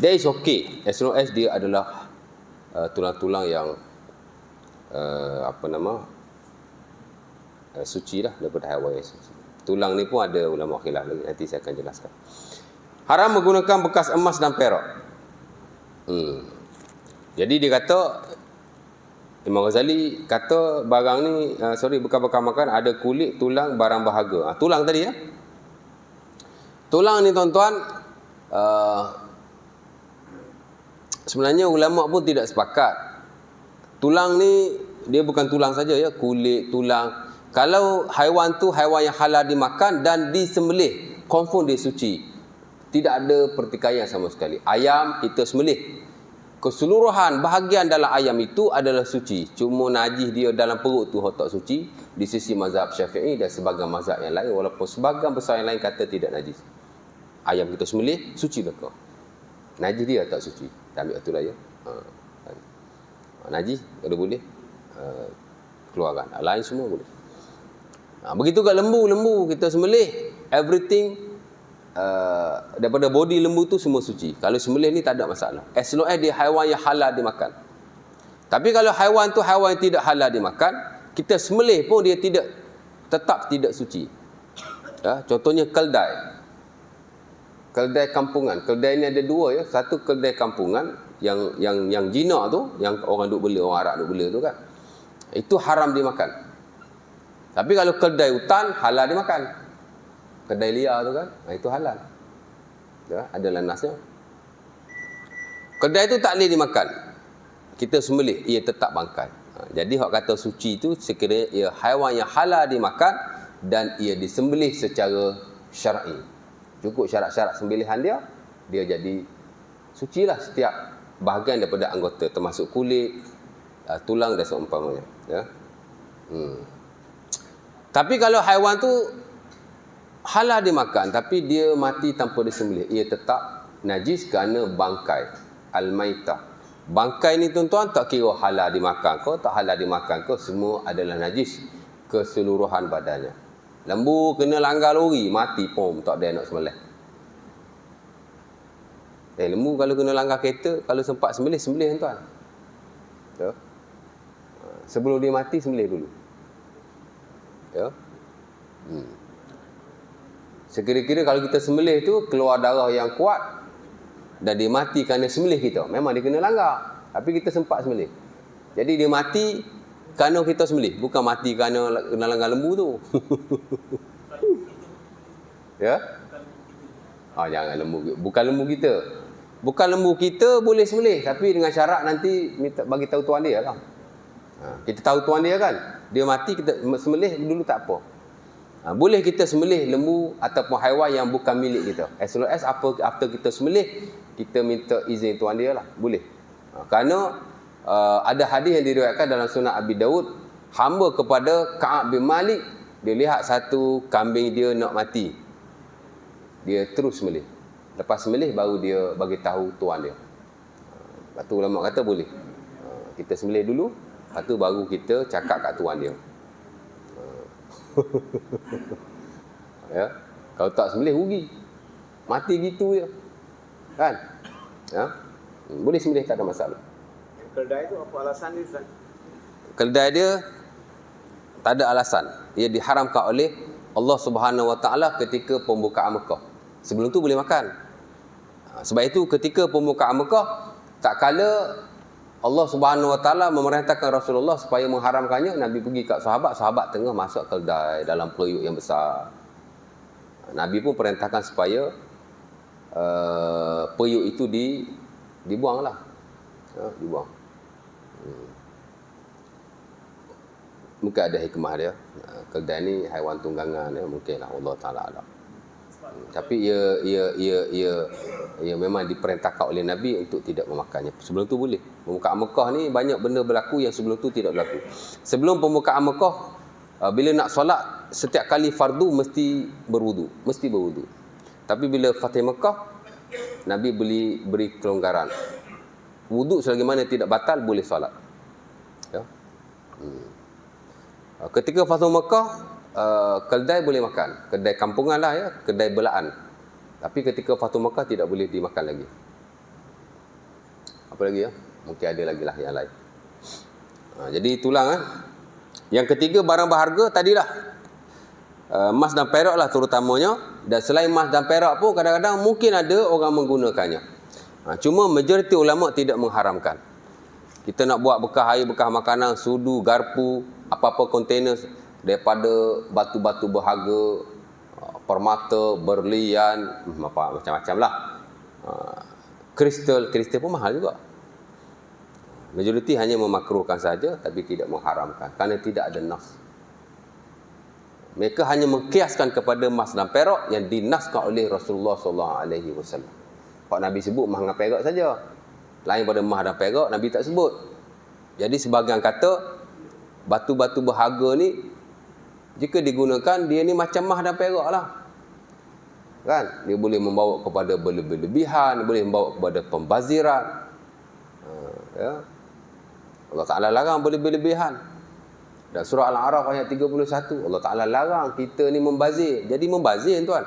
That is okay as long as dia adalah tulang-tulang yang suci lah, daripada haiwan yang suci. Tulang ni pun ada ulama khilaf lagi, nanti saya akan jelaskan. Haram menggunakan bekas emas dan perak. Jadi dia kata, Imam Ghazali kata barang ni, bekas-bekas makan ada kulit, tulang, barang berharga. Tulang tadi ya. Tulang ni tuan-tuan, sebenarnya ulama pun tidak sepakat. Tulang ni dia bukan tulang saja ya, kulit, tulang. Kalau haiwan tu haiwan yang halal dimakan dan disembelih, confirm dia suci. Tidak ada pertikaian sama sekali. Ayam kita sembelih, keseluruhan bahagian dalam ayam itu adalah suci. Cuma najis dia dalam perut tu tak suci di sisi mazhab Syafi'i dan sebagian mazhab yang lain, walaupun sebagian besar yang lain kata tidak najis. Ayam kita sembelih suci belaka. Najis dia tak suci. Kita ambil itulah ya. Najis kalau boleh keluarkan. Lain semua boleh. Begitu kat lembu kita sembelih, everything daripada body lembu tu semua suci. Kalau sembelih ni tak ada masalah, as long as dia haiwan yang halal dimakan. Tapi kalau haiwan tu haiwan yang tidak halal dimakan, kita sembelih pun dia tetap tidak suci. Contohnya keldai kampungan. Keldai ni ada dua ya. Satu keldai kampungan yang jinak tu, yang orang duk bela, orang Arab duk bela tu kan, itu haram dimakan. Tapi kalau keldai hutan halal dimakan. Kedai liar tu kan, itu halal. Ya, adalah nasnya. Kedai tu tak boleh dimakan. Kita sembelih, ia tetap bangkai. Jadi hak kata suci tu sekiranya ia haiwan yang halal dimakan dan ia disembelih secara syar'i. Cukup syarat-syarat sembelihan dia jadi sucilah setiap bahagian daripada anggota, termasuk kulit, tulang dan seumpamanya. Ya. Tapi kalau haiwan tu halal dimakan tapi dia mati tanpa disembelih, ia tetap najis kerana bangkai, al-maitah. Bangkai ni tuan-tuan tak kira halal dimakan ke tak halal dimakan ke, semua adalah najis keseluruhan badannya. Lembu kena langgar lori mati pom, tak ada nak sembelih. Lembu kalau kena langgar kereta, kalau sempat sembelih tuan. Ya. Sebelum dia mati sembelih dulu. Ya. Sekira-kira kalau kita sembelih tu keluar darah yang kuat dan dia mati kerana sembelih kita, memang dia kena langgar, tapi kita sempat sembelih. Jadi dia mati kerana kita sembelih, bukan mati kerana kena langgar lembu tu. Ya? Jangan lembu. Bukan lembu kita. Bukan lembu kita boleh sembelih, tapi dengan syarat nanti bagi tahu tuan dia kan. Kita tahu tuan dia kan. Dia mati kita sembelih dulu tak apa. Boleh kita sembelih lembu ataupun haiwan yang bukan milik kita. As long as after kita sembelih, kita minta izin tuan dia lah. Boleh. Kerana ada hadis yang diriwayatkan dalam Sunan Abi Daud, hamba kepada Ka'ab bin Malik, dia lihat satu kambing dia nak mati. Dia terus sembelih. Lepas sembelih baru dia bagi tahu tuan dia. Lepas tu ulama kata boleh. Kita sembelih dulu, lepas tu baru kita cakap kat tuan dia. Ya. Kalau tak sembelih rugi. Mati gitu je. Kan? Ya. Boleh sembelih, tak ada masalah. Keldai itu apa alasan dia, Ustaz? Keldai dia tak ada alasan. Ia diharamkan oleh Allah Subhanahu Wa Taala ketika pembukaan Mekah. Sebelum tu boleh makan. Sebab itu ketika pembukaan Mekah, tak kala Allah Subhanahu Wa Taala memerintahkan Rasulullah supaya mengharamkannya, Nabi pergi kat sahabat tengah masak keldai dalam periuk yang besar. Nabi pun perintahkan supaya periuk itu dibuanglah. Dibuang. Mungkin ada hikmah dia. Keldai ni haiwan tunggangan ya, mungkinlah Allah Taala alam. Tapi ia memang diperintahkan oleh Nabi untuk tidak memakannya. Sebelum tu boleh. Pembukaan Mekah ni banyak benda berlaku yang sebelum tu tidak berlaku. Sebelum pembukaan Mekah, bila nak solat, setiap kali fardu mesti berwudu. Tapi bila Fatih Mekah, Nabi beri kelonggaran. Wudu selagi mana tidak batal, boleh solat. Ya. Ketika Fatih Mekah, keldai boleh makan. Kedai kampungan lah ya, kedai belaan. Tapi ketika Fatih Mekah tidak boleh dimakan lagi. Apa lagi ya? Mungkin ada lagi lah yang lain. Jadi itulah Yang ketiga, barang berharga tadilah. Emas dan perak lah terutamanya. Dan selain emas dan perak pun kadang-kadang mungkin ada orang menggunakannya. Cuma majoriti ulama tidak mengharamkan. Kita nak buat bekas air, bekas makanan, sudu, garpu, apa-apa kontainer daripada batu-batu berharga, permata, berlian, macam-macam lah. Kristal pun mahal juga. Majoriti hanya memakruhkan saja, tapi tidak mengharamkan kerana tidak ada nas. Mereka hanya mengkiaskan kepada emas dan perak yang dinaskan oleh Rasulullah SAW. Kalau Nabi sebut emas dan perak saja. Lain pada emas dan perak Nabi tak sebut. Jadi sebahagian kata batu-batu berharga ni jika digunakan, dia ni macam emas dan perak lah. Kan? Dia boleh membawa kepada berlebihan, boleh membawa kepada pembaziran. Ya. Allah Ta'ala larang berlebihan. Dan surah Al-A'raf ayat 31, Allah Ta'ala larang kita ni membazir. Jadi membazir tuan.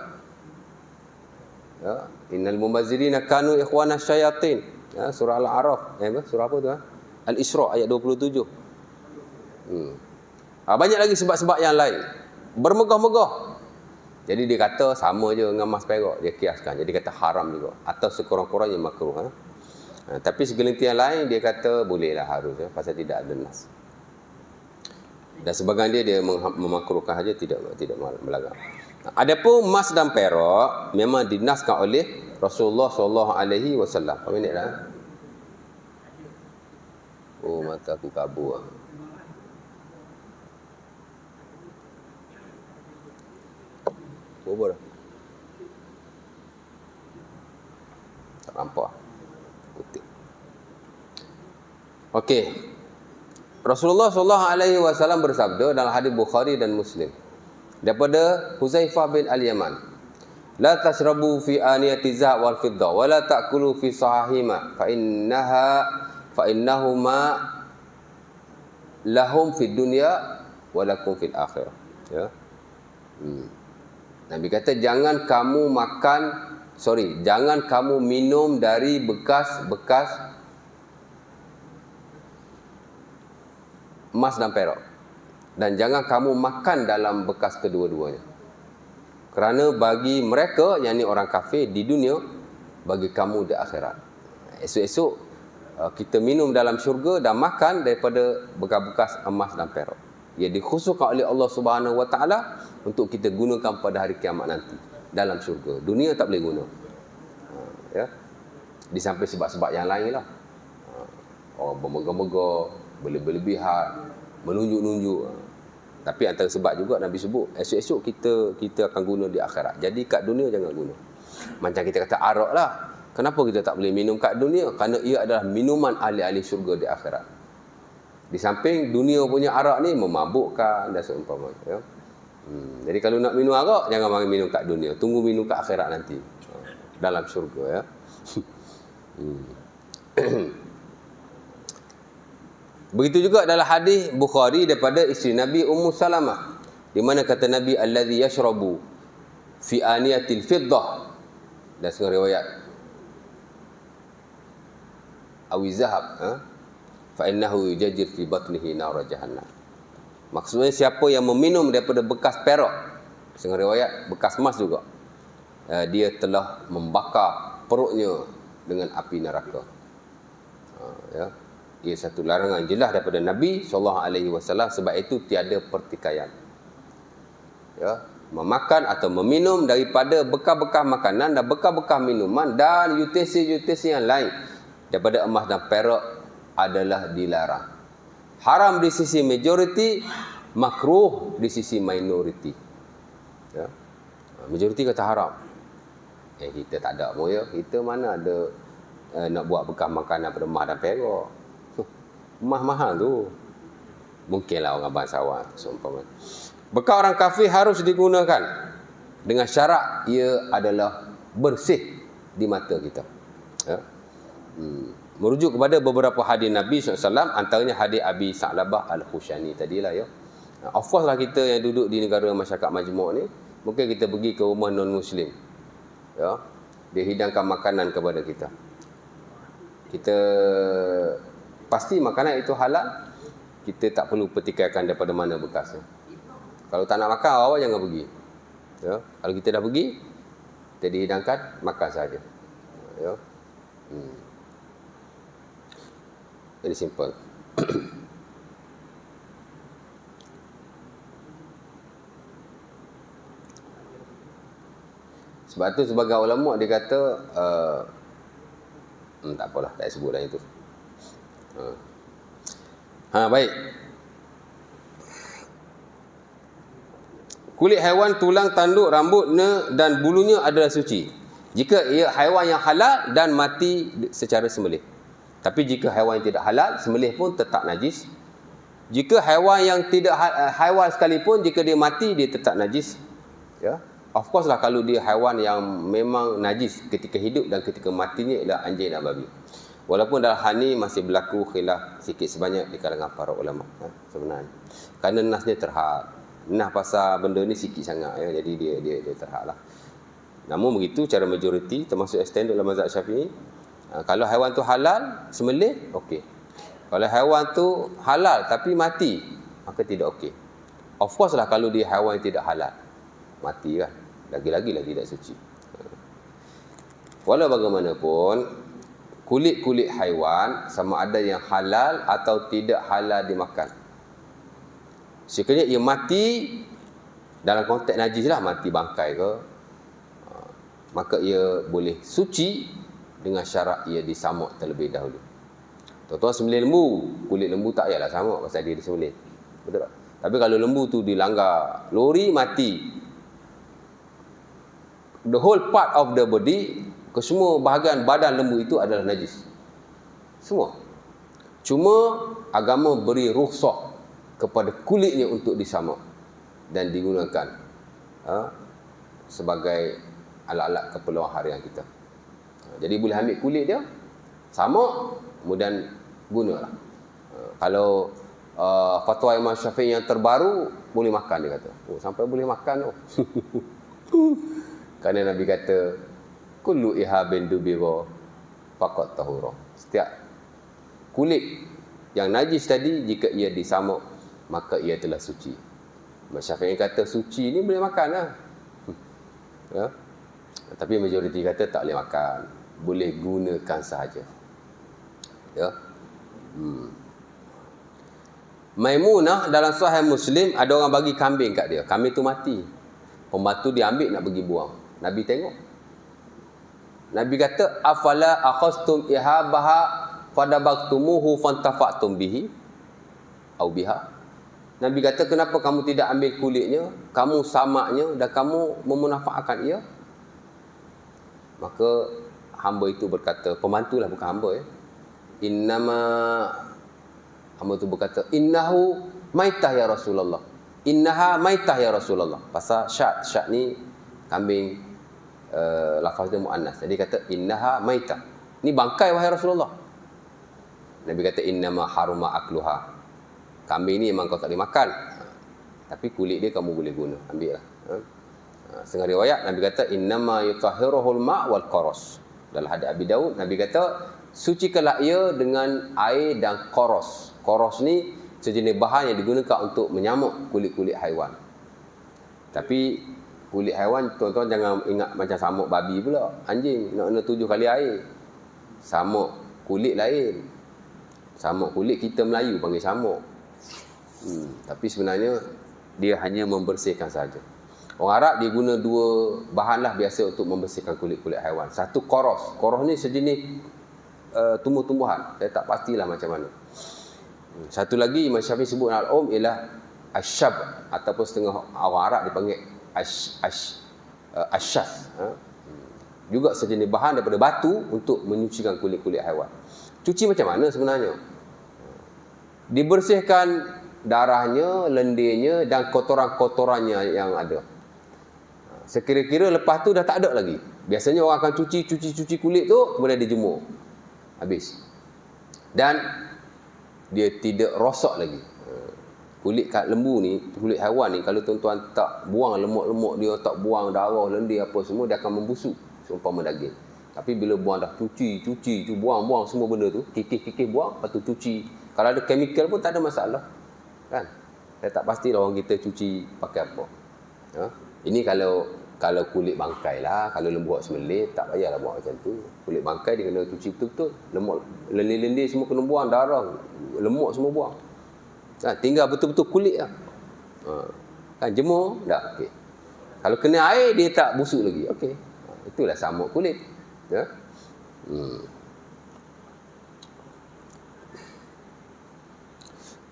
Ya. Innal mubazzirina kanu ikhwana syayatin. Ya, surah Al-A'raf. Surah apa tu? Al-Isra ayat 27. Banyak lagi sebab-sebab yang lain. Bermegah-megah. Jadi dia kata sama je dengan emas perak. Dia kiaskan. Jadi kata haram juga. Atau sekurang-kurangnya makruh. Tapi segelintir yang lain dia kata bolehlah, harus. Pasal tidak ada nas. Dan sebagian dia memakruhkan saja, tidak melanggar. Adapun emas dan perak memang dinaskan oleh Rasulullah SAW. Apa minit dah? Oh, mata aku kabur. Berapa dah? Tak nampak. Kutip. Okey. Rasulullah SAW bersabda dalam hadis Bukhari dan Muslim daripada Huzaifah bin Al-Yaman, la tashrabu fi aniyati zahab wal fiddah wa la ta'kulu fi sahihima fa innahuma lahum fid dunya wa lakum fil akhirah. Ya. Nabi kata jangan kamu minum dari bekas emas dan perak. Dan jangan kamu makan dalam bekas kedua-duanya. Kerana bagi mereka, yang ni orang kafir di dunia, bagi kamu di akhirat. Esok-esok kita minum dalam syurga dan makan daripada bekas-bekas emas dan perak. Ia dikhususkan oleh Allah Subhanahu Wa Taala untuk kita gunakan pada hari kiamat nanti dalam syurga. Dunia tak boleh guna. Ya. Di samping sebab-sebab yang lain lah. Orang bermegah-megah, berlebihan, menunjuk-nunjuk. Tapi antara sebab juga Nabi sebut, esok-esok kita akan guna di akhirat. Jadi kat dunia jangan guna. Macam kita kata arak lah. Kenapa kita tak boleh minum kat dunia? Kerana ia adalah minuman ahli-ahli syurga di akhirat. Di samping dunia punya arak ni memabukkan dan seumpama, ya. Jadi kalau nak minum arak, jangan mari minum kat dunia, tunggu minum kat akhirat nanti, dalam syurga, ya. Begitu juga dalam hadis Bukhari daripada isteri Nabi Ummu Salamah, di mana kata Nabi, allazi yashrabu fi aniyatil fiddah, dan setengah riwayat awi zahab, fa innahu yujajir fi batnihi nar jahannam. Maksudnya siapa yang meminum daripada bekas perak, setengah riwayat bekas emas juga, dia telah membakar perutnya dengan api neraka. Ya, ia satu larangan jelas daripada Nabi SAW. Sebab itu tiada pertikaian, ya, memakan atau meminum daripada bekas-bekas makanan dan bekas-bekas minuman dan utensil-utensil yang lain daripada emas dan perak adalah dilarang. Haram di sisi majoriti, makruh di sisi minoriti, ya. Majoriti kata haram. Kita tak ada pun, ya. Kita mana ada nak buat bekas makanan pada emas dan perak. Emas mahal tu. Mungkinlah orang bangsawan seumpama. Bekas orang kafir harus digunakan dengan syarat ia adalah bersih di mata kita, ya. Merujuk kepada beberapa hadis Nabi SAW, antaranya hadis Abi Sa'labah Al-Khushani tadilah, ya. Of course lah, kita yang duduk di negara masyarakat majmuk ni, mungkin kita pergi ke rumah non-Muslim, ya, dia hidangkan makanan kepada kita. Kita pasti makanan itu halal, kita tak perlu pertikaikan daripada mana bekasnya. Kalau tak nak makan, awak jangan pergi, ya. Kalau kita dah pergi, kita dihidangkan, makan saja, ya. Very simple. Sebab tu sebagai ulama dia kata, tak apalah, tak sebut dah itu. Baik. Kulit haiwan, tulang, tanduk, rambutnya dan bulunya adalah suci jika ia haiwan yang halal dan mati secara sembelih. Tapi jika haiwan yang tidak halal, sembelih pun tetap najis. Jika haiwan yang tidak haiwan sekalipun, jika dia mati, dia tetap najis, ya. Of course lah, kalau dia haiwan yang memang najis ketika hidup dan ketika matinya ialah anjing dan babi. Walaupun dalam hal ni masih berlaku khilaf sikit sebanyak di kalangan para ulama, sebenarnya. Kerana nasnya terhad. Nas pasal benda ni sikit sangat, ya. Jadi dia terhad lah. Namun begitu, cara majoriti termasuk extend dalam mazhab Syafi'i, kalau haiwan tu halal, sembelih, okey. Kalau haiwan tu halal tapi mati, maka tidak okey. Of course lah, kalau dia haiwan yang tidak halal, mati kan, lagi-lagi lah tidak suci. Walau bagaimanapun, kulit-kulit haiwan sama ada yang halal atau tidak halal dimakan. Sekiranya ia mati dalam konteks najis lah, mati bangkai ke, maka ia boleh suci dengan syarat ia disamuk terlebih dahulu. Tuan-tuan sembelih lembu, kulit lembu tak payahlah samuk pasal dia disembelih, betul tak? Tapi kalau lembu tu dilanggar lori, mati, the whole part of the body, kesemua bahagian badan lembu itu adalah najis semua. Cuma agama beri rukhsah kepada kulitnya untuk disamuk dan digunakan sebagai alat-alat keperluan harian kita. Jadi boleh ambil kulit dia, samuk, kemudian gunalah. Kalau fatwa Imam Syafi'i yang terbaru, boleh makan, dia kata. Oh, sampai boleh makan, oh. Kerana Nabi kata, kullu ihabin dubira faqat tahura. Setiap kulit yang najis tadi, jika ia disamuk, maka ia telah suci. Imam Syafi'i kata suci ni boleh makan lah. Ya? Tapi majoriti kata tak boleh makan, boleh gunakan sahaja, ya. Maimunah dalam Sahih Muslim, ada orang bagi kambing kat dia. Kambing tu mati, pembantu dia ambil nak pergi buang. Nabi tengok, Nabi kata, afala akhastum ihabaha fadabaktumuhu fantafa'tum bihi au biha. Nabi kata, kenapa kamu tidak ambil kulitnya, kamu samaknya dan kamu memanfaatkan ia? Maka hamba itu berkata, pembantu lah, bukan hamba, ya. Innama hamba tu berkata, innahu maitah ya Rasulullah. Innaha maitah ya Rasulullah. Pasal syat ni kambing, lafaz dia muannas. Jadi kata innaha maitah. Ni bangkai wahai Rasulullah. Nabi kata innama haruma akluha. Kambing ni memang kau tak boleh makan. Tapi kulit dia kamu boleh guna. Ambil lah. Setengah riwayat Nabi kata innama yutahhiruhul ma' wal qaras. Dalam hadis Abi Daud Nabi kata sucikanlah ia dengan air dan qaras. Qaras ni sejenis bahan yang digunakan untuk menyamuk kulit-kulit haiwan. Tapi kulit haiwan tuan-tuan jangan ingat macam samuk babi pula. Anjing nak kena 7 kali air. Samuk kulit lain. Samuk kulit kita Melayu panggil samuk. Tapi sebenarnya dia hanya membersihkan saja. Orang Arab dia guna 2 bahan lah biasa untuk membersihkan kulit-kulit haiwan. Satu qaras. Qaras ni sejenis tumbuh-tumbuhan. Saya tak pastilah macam mana. Satu lagi Imam Syafi'i sebut al-um ialah asyab ataupun setengah orang Arab dipanggil asyas. Juga sejenis bahan daripada batu untuk menyucikan kulit-kulit haiwan. Cuci macam mana sebenarnya? Dibersihkan darahnya, lendirnya dan kotoran-kotorannya yang ada. Sekira-kira lepas tu dah tak ada lagi. Biasanya orang akan cuci kulit tu, kemudian dijemur. Habis. Dan dia tidak rosak lagi. Kulit kat lembu ni, kulit haiwan ni, kalau tuan-tuan tak buang lemuk-lemuk dia, tak buang darah, lendir apa semua, dia akan membusuk seumpama daging. Tapi bila buang dah cuci, buang semua benda tu, kikis buang, lepas tu cuci. Kalau ada chemical pun tak ada masalah. Kan? Saya tak pastilah orang kita cuci pakai apa. Ini kalau kulit bangkai lah, kalau lembu sembelih tak payahlah buat macam tu. Kulit bangkai dia kena cuci betul-betul. Lemuk, lendir-lendir semua kena buang, darah, lemuk semua buang. Tinggal betul-betul kulit lah. Kan jemur dah okey. Kalau kena air dia tak busuk lagi. Okey. Itulah samuk kulit. Ya.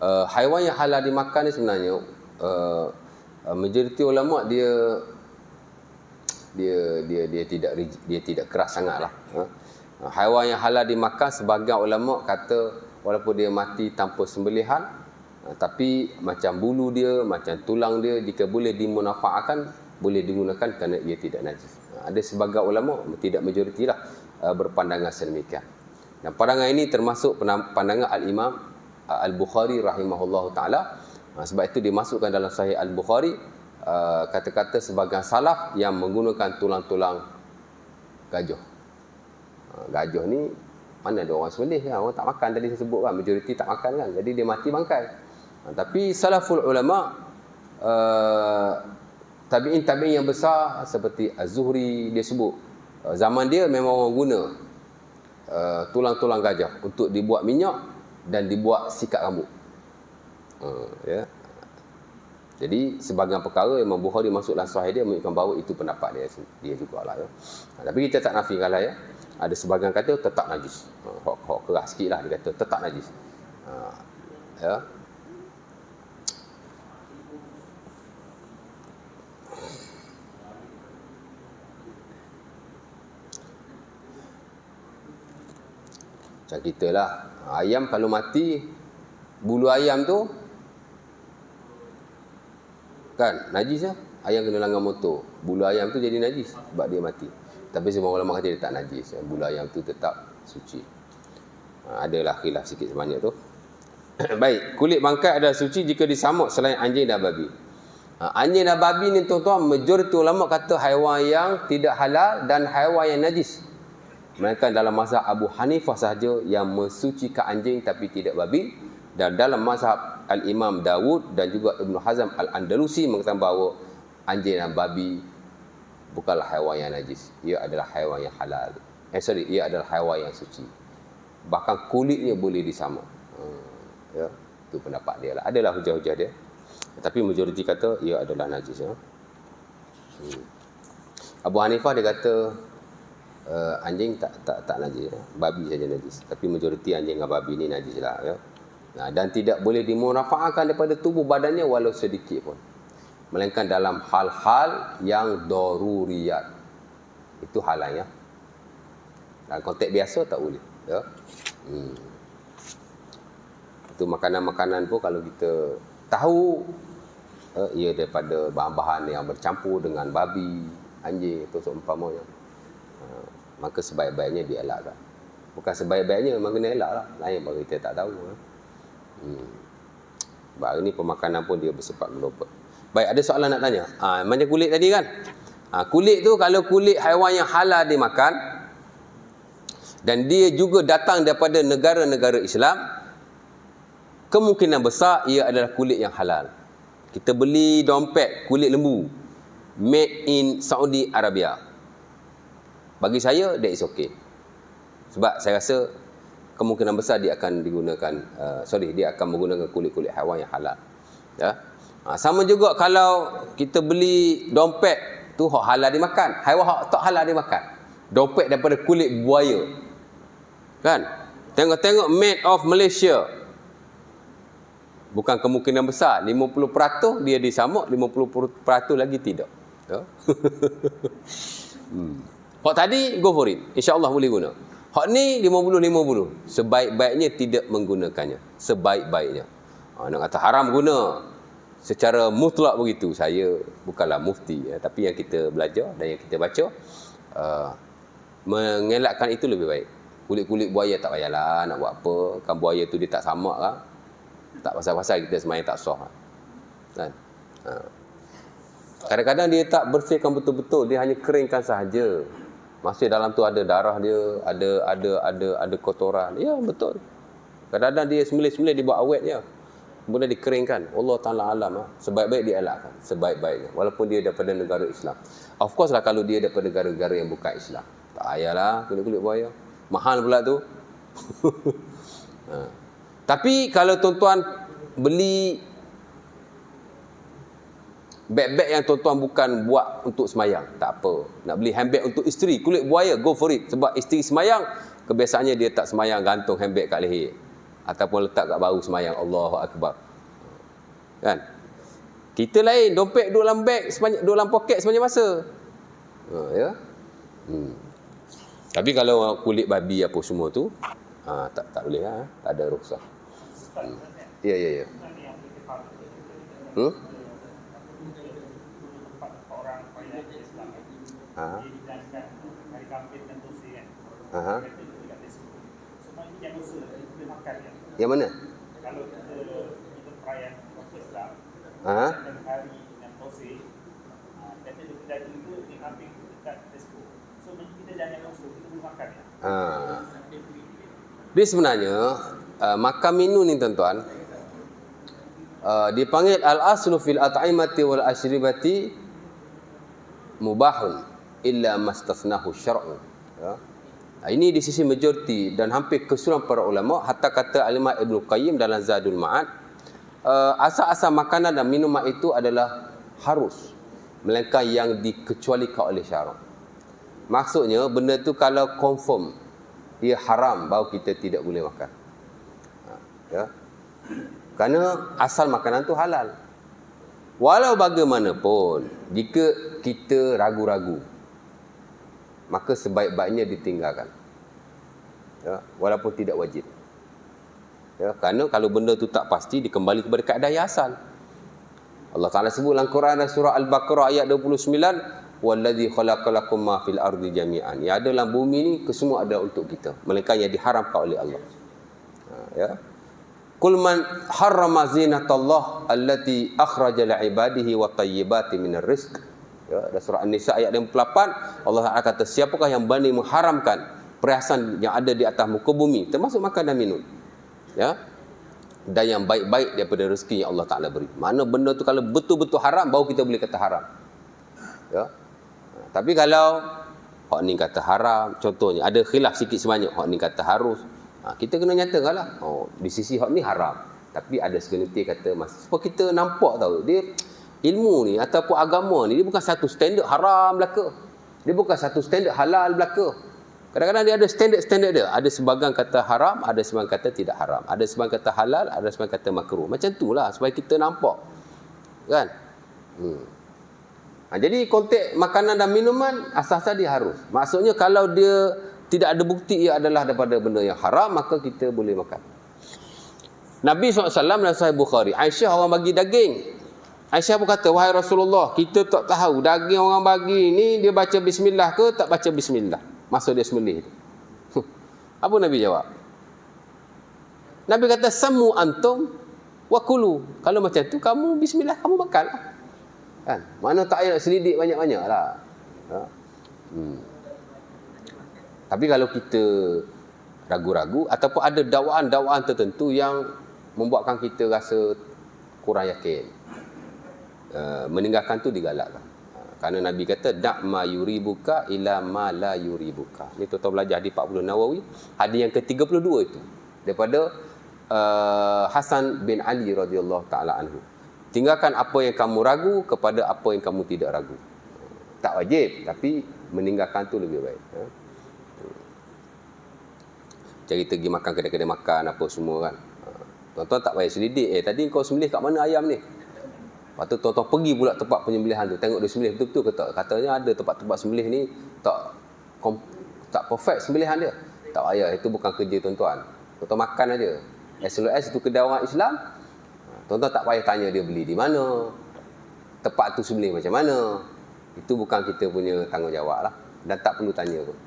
Haiwan yang halal dimakan ni sebenarnya majoriti ulama dia tidak keras sangatlah. Haiwan yang halal dimakan sebahagian ulama kata walaupun dia mati tanpa sembelihan, tapi macam bulu dia, macam tulang dia jika boleh dimanfaatkan, boleh digunakan kerana ia tidak najis. Ada sebahagian ulama, tidak majoriti lah, berpandangan sedemikian. Dan pandangan ini termasuk pandangan Al-Imam Al-Bukhari rahimahullahu ta'ala. Sebab itu dimasukkan dalam Sahih Al-Bukhari kata-kata sebahagian salaf yang menggunakan tulang-tulang gajah. Gajah ni mana ada orang sembelih kan? Orang tak makan, tadi saya sebut kan, majoriti tak makan kan, jadi dia mati bangkai. Tapi salaful ulama, tabi'in yang besar seperti Az-Zuhri, dia sebut zaman dia memang orang guna tulang-tulang gajah untuk dibuat minyak dan dibuat sikat rambut. Ya. Jadi sebahagian perkara Imam Bukhari masuk dalam sahih dia menunjukkan bahawa itu pendapat dia jugalah ya. Tapi kita tak nafikan lah ya. Ada sebahagian kata tetap najis. Hok keras sikitlah dia kata tetap najis. Ya. Macam kita lah, ayam kalau mati, bulu ayam tu kan najis lah. Ayam kena langgar motor, bulu ayam tu jadi najis sebab dia mati. Tapi semua ulama kata dia tak najis, bulu ayam tu tetap suci. Adalah khilaf sikit sebanyak tu. Baik, kulit bangkai adalah suci jika disamuk selain anjing dan babi. Anjing dan babi ni tuan-tuan, majoriti ulama kata haiwan yang tidak halal dan haiwan yang najis. Melainkan dalam mazhab Abu Hanifah sahaja yang mensucikan anjing tapi tidak babi. Dan dalam mazhab Al-Imam Dawud dan juga Ibn Hazm Al-Andalusi mengatakan bahawa anjing dan babi bukanlah haiwan yang najis. Ia adalah haiwan yang halal. Ia adalah haiwan yang suci. Bahkan kulitnya boleh disamuk. Ya, itu pendapat dia lah. Adalah hujah-hujah dia. Tapi majoriti kata ia adalah najis. Ya. Abu Hanifah dia kata anjing tak najis. Ya. Babi saja najis. Tapi majoriti anjing dan babi ni najis lah. Ya. Dan tidak boleh dimanfaatkan daripada tubuh badannya walau sedikit pun. Melainkan dalam hal-hal yang daruriyat. Itu halal ya. Dalam konteks biasa tak boleh. Ya. Itu Itu makanan-makanan pun kalau kita tahu ia daripada bahan-bahan yang bercampur dengan babi, anjing atau seumpamanya, maka sebaik-baiknya dielakkan. Bukan sebaik-baiknya, memang kena elak lah. Lain baru kita tak tahu. Hari ni pemakanan pun dia bersifat global. Baik, ada soalan nak tanya. Macam kulit tadi kan? Kulit tu kalau kulit haiwan yang halal dimakan dan dia juga datang daripada negara-negara Islam, kemungkinan besar ia adalah kulit yang halal. Kita beli dompet kulit lembu made in Saudi Arabia. Bagi saya, that is okay. Sebab saya rasa kemungkinan besar dia akan digunakan, dia akan menggunakan kulit-kulit haiwan yang halal. Ya. Sama juga kalau kita beli dompet tu hak halal dimakan, haiwan hak tak halal dimakan. Dompet daripada kulit buaya. Kan? Tengok-tengok made of Malaysia. Bukan kemungkinan besar 50% dia disamuk, 50% lagi tidak. Ya. Hak tadi go for it. Insya-Allah boleh guna. Hak ni 50-50. Sebaik-baiknya tidak menggunakannya. Sebaik-baiknya. Nak kata haram guna secara mutlak begitu, saya bukanlah mufti, tapi yang kita belajar dan yang kita baca, mengelakkan itu lebih baik. Kulit-kulit buaya tak payahlah nak buat apa. Kan buaya tu dia tak samak kan. Tak pasal-pasal kita semayang tak sah. Kan? Kadang-kadang dia tak bersihkan betul-betul, dia hanya keringkan sahaja. Masih dalam tu ada darah dia, ada kotoran. Ya, betul. Kadang-kadang dia semilih-semilih dibuat awet je. Kemudian dikeringkan. Allah Ta'ala alam. Sebaik-baik dia elakkan. Sebaik-baiknya. Walaupun dia daripada negara Islam. Of course lah kalau dia daripada negara-negara yang bukan Islam. Tak payahlah kulit-kulit buaya. Mahal pula tu. Tapi kalau tuan-tuan beli beg-beg yang tuan-tuan bukan buat untuk semayang, tak apa. Nak beli handbag untuk isteri, kulit buaya, go for it. Sebab isteri semayang, kebiasaannya dia tak semayang gantung handbag kat leher. Ataupun letak kat bahu semayang. Allahu Akbar. Kan? Kita lain, dompet duduk dalam beg, duduk dalam poket sepanjang masa. Ya? Tapi kalau kulit babi apa semua tu, tak boleh lah. Tak ada rukhsah. Ya. Yang mana? Kalau kita perayaan Islam, dan hari dan Tosir, kata kita itu di kampung dekat Tesco. So kita jangan langsung, kita boleh makan ya. Dia sebenarnya makan minum ni tuan-tuan, dipanggil al-aslu fil at'imati wal ashribati mubahun illa mastasnahu syar'u. Ya. Ini di sisi majoriti dan hampir keseluruhan para ulama, hatta kata Al-Imam Ibnu Qayyim dalam Zadul Ma'ad, asal-asal makanan dan minuman itu adalah harus, melainkan yang dikecualikan oleh syarak. Maksudnya benda tu kalau confirm dia haram, baru kita tidak boleh makan. Ya. Kerana asal makanan tu halal. Walau bagaimanapun, jika kita ragu-ragu, maka sebaik-baiknya ditinggalkan. Ya, walaupun tidak wajib. Ya, kerana kalau benda tu tak pasti, dikembali kepada keadaan yang asal. Allah Ta'ala sebut dalam Quran dan surah Al-Baqarah ayat 29, "Wallazi khalaqalakum ma fil ardi jami'an." Yang ada dalam bumi ni kesemua ada untuk kita, melainkan yang diharamkan oleh Allah. Ya. Qul man harrama zinatallah allati akhraja li ibadihi wa tayyibati minar rizq. Ya, dalam surah An-Nisa ayat 58, Allah Ta'ala kata, siapakah yang berani mengharamkan perhiasan yang ada di atas muka bumi, termasuk makan dan minum, ya, dan yang baik-baik daripada rezeki yang Allah Ta'ala beri. Mana benda tu kalau betul-betul haram, baru kita boleh kata haram. Ya. Tapi kalau hak ni kata haram, contohnya ada khilaf sikit sebanyak, hak ni kata harus, kita kena nyatakan lah, di sisi hak ni haram, tapi ada segelintir kata masih. Sebab kita nampak tahu dia ilmu ni ataupun agama ni, dia bukan satu standard haram belaka. Dia bukan satu standard halal belaka. Kadang-kadang dia ada standard dia. Ada sebahagian kata haram, ada sebahagian kata tidak haram. Ada sebahagian kata halal, ada sebahagian kata makruh. Macam itulah supaya kita nampak. Kan? Jadi konteks makanan dan minuman asas-asas dia harus. Maksudnya kalau dia tidak ada bukti ia adalah daripada benda yang haram, maka kita boleh makan. Nabi SAW dalam Sahih Bukhari, Aisyah orang bagi daging. Aisyah pun kata, wahai Rasulullah, kita tak tahu daging orang bagi ni dia baca bismillah ke tak baca bismillah masa dia sembelih tu. Apa Nabi jawab? Nabi kata, samu antum wa kulu. Kalau macam tu kamu bismillah, kamu makan lah. Kan? Mana tak payah nak selidik banyak-banyak lah. Tapi kalau kita ragu-ragu ataupun ada dakwaan-dakwaan tertentu yang membuatkan kita rasa kurang yakin, meninggalkan tu digalakkan. Kerana Nabi kata, dak ma yuribuka ila ma la yuribuka. Ini tuan-tuan belajar di 40 Nawawi, hadis yang ke-32 itu daripada Hasan bin Ali radhiyallahu taala anhu. Tinggalkan apa yang kamu ragu kepada apa yang kamu tidak ragu. Tak wajib, tapi meninggalkan tu lebih baik. Cari pergi makan kedai-kedai makan apa semua kan. Tuan-tuan tak payah selidik, tadi kau sembelih kat mana ayam ni? Lepas tu tuan-tuan pergi pula tempat penyembelihan tu, tengok dia sembelih betul-betul ke tak. Katanya ada tempat-tempat sembelih ni tak perfect sembelihan dia. Tak payah, itu bukan kerja tuan-tuan. Tuan-tuan makan aja. As long as itu kedai orang Islam, tuan-tuan tak payah tanya dia beli di mana, tempat tu sembelih macam mana. Itu bukan kita punya tanggungjawab lah. Dan tak perlu tanya pun.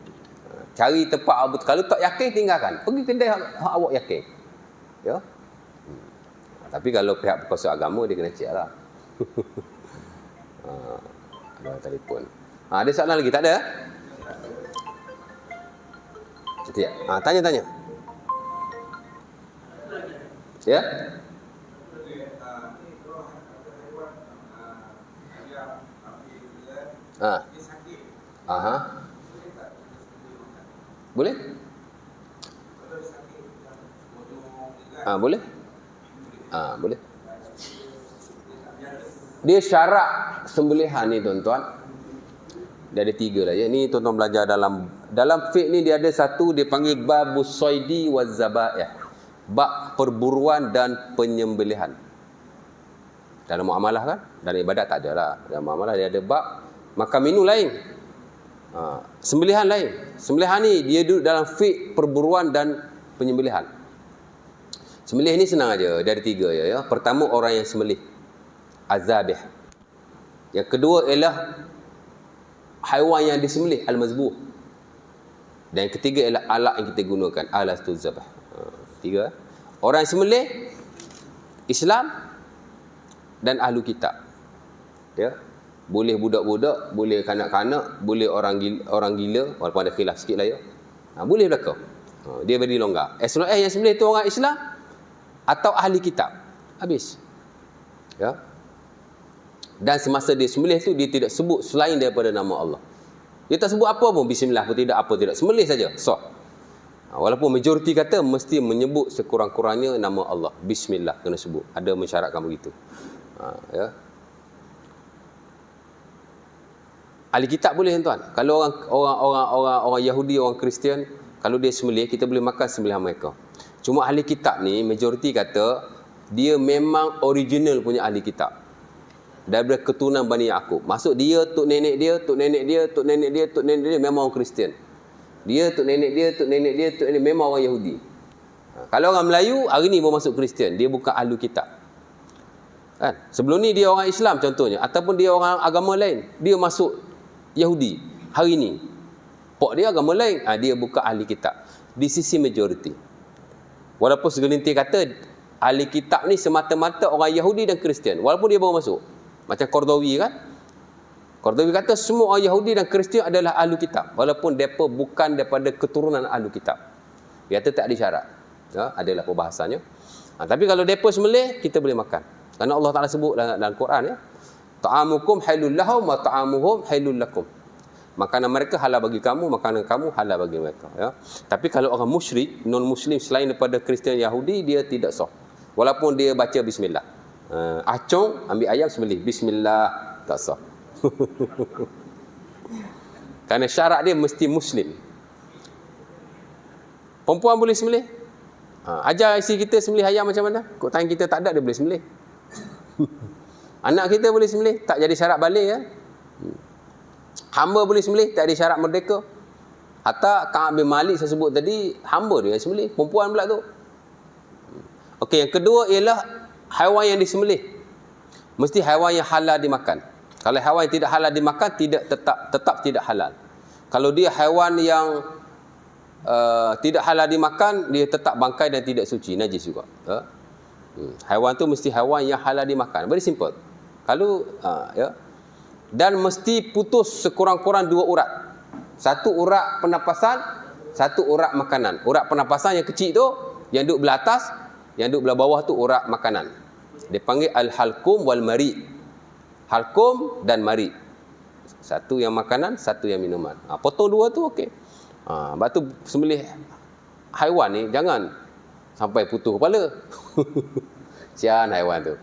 Cari tempat betul. Kalau tak yakin, tinggalkan. Pergi kedai awak yakin. Ya. Tapi kalau pihak berkuasa agama, dia kena cek lah. Ada telefon. Ada soalan lagi? Tak ada? Ya. Tanya-tanya. Ya? Boleh? Boleh? Boleh. Dia syarat sembelihan ni tuan-tuan, dia ada 3 lah ya. Ni tuan-tuan belajar dalam fiqh ni, dia ada satu dia panggil babus soidi waz zabaih. Bab perburuan dan penyembelihan. Dalam muamalah kan? Dalam ibadat tak ada lah. Dalam muamalah dia ada bab makan minum lain. Sembelihan lain. Sembelihan ni dia duduk dalam fiqh perburuan dan penyembelihan. Sembelih ni senang aja, dia ada 3 ya. Pertama, orang yang sembelih, azabih. Yang kedua ialah haiwan yang disembelih, al-mazbuh. Dan yang ketiga ialah alat yang kita gunakan, alatuz zabah. 3. Orang yang sembelih, Islam dan ahlu kitab. Ya. Boleh budak-budak, boleh kanak-kanak, boleh orang gila, walaupun ada khilaf sikit lah ya. Boleh belaka. Dia beri longgar. As long as yang sembelih tu orang Islam atau ahli kitab, habis. Ya. Dan semasa dia sembelih tu, dia tidak sebut selain daripada nama Allah. Dia tak sebut apa pun, bismillah pun tidak, apa tidak, sembelih saja, sah. Walaupun majoriti kata mesti menyebut sekurang-kurangnya nama Allah, bismillah kena sebut, ada mensyaratkan begitu. Ya. Ahli kitab boleh tuan. Kalau orang Yahudi, orang Kristian, kalau dia sembelih, kita boleh makan sembelihan mereka. Cuma ahli kitab ni, majoriti kata dia memang original punya ahli kitab. Daripada keturunan Bani Yaqub. Maksud dia, tok nenek dia, tok nenek dia, tok nenek dia, tok nenek dia memang orang Kristian. Dia, tok nenek dia, tok nenek dia, tok nenek memang orang Yahudi. Kalau orang Melayu, hari ni baru masuk Kristian, dia bukan ahli kitab. Kan? Sebelum ni dia orang Islam contohnya, ataupun dia orang agama lain, dia masuk Yahudi. Hari ni, pok dia agama lain, dia bukan ahli kitab. Di sisi majoriti. Walaupun segelintir kata ahli kitab ni semata-mata orang Yahudi dan Kristian, walaupun dia baru masuk. Macam Qardawi kan? Qardawi kata semua orang Yahudi dan Kristian adalah ahli kitab, walaupun mereka bukan daripada keturunan ahli kitab. Dia kata tak ada syarat. Ya, adalah perbahasannya. Tapi kalau mereka sembelih, kita boleh makan. Kerana Allah Ta'ala sebut dalam Quran ya, ta'amukum halul lahum wa ta'amuhum halul lakum. Makanan mereka halal bagi kamu, makanan kamu halal bagi mereka. Ya. Tapi kalau orang musyrik, non-muslim selain daripada Kristian Yahudi, dia tidak sah. Walaupun dia baca bismillah. Acung, ambil ayam sembelih. Bismillah, tak sah. Kerana syarat dia mesti muslim. Perempuan boleh sembelih? Ajar isteri kita sembelih ayam macam mana? Kok tangan kita tak ada, dia boleh sembelih. Anak kita boleh sembelih, tak jadi syarat balik ya. Hamba boleh sembelih, tak ada syarat merdeka. Hatta Ka'ab bin Malik saya sebut tadi, hamba dia yang sembelih, perempuan pula tu. Okey, yang kedua ialah haiwan yang disembelih. Mesti haiwan yang halal dimakan. Kalau haiwan yang tidak halal dimakan, tetap tidak halal. Kalau dia haiwan yang tidak halal dimakan, dia tetap bangkai dan tidak suci, najis juga. Haiwan tu mesti haiwan yang halal dimakan. Very simple. Kalau ya. Dan mesti putus sekurang-kurang 2 urat. Satu urat pernafasan, satu urat makanan. Urat pernafasan yang kecil tu, yang duduk belah atas, yang duduk belah bawah tu urat makanan. Dia panggil al-halqum wal mari. Halqum dan mari. Satu yang makanan, satu yang minuman. Potong 2 tu okey. Sebab tu sembelih haiwan ni jangan sampai putus kepala. Sian haiwan tu.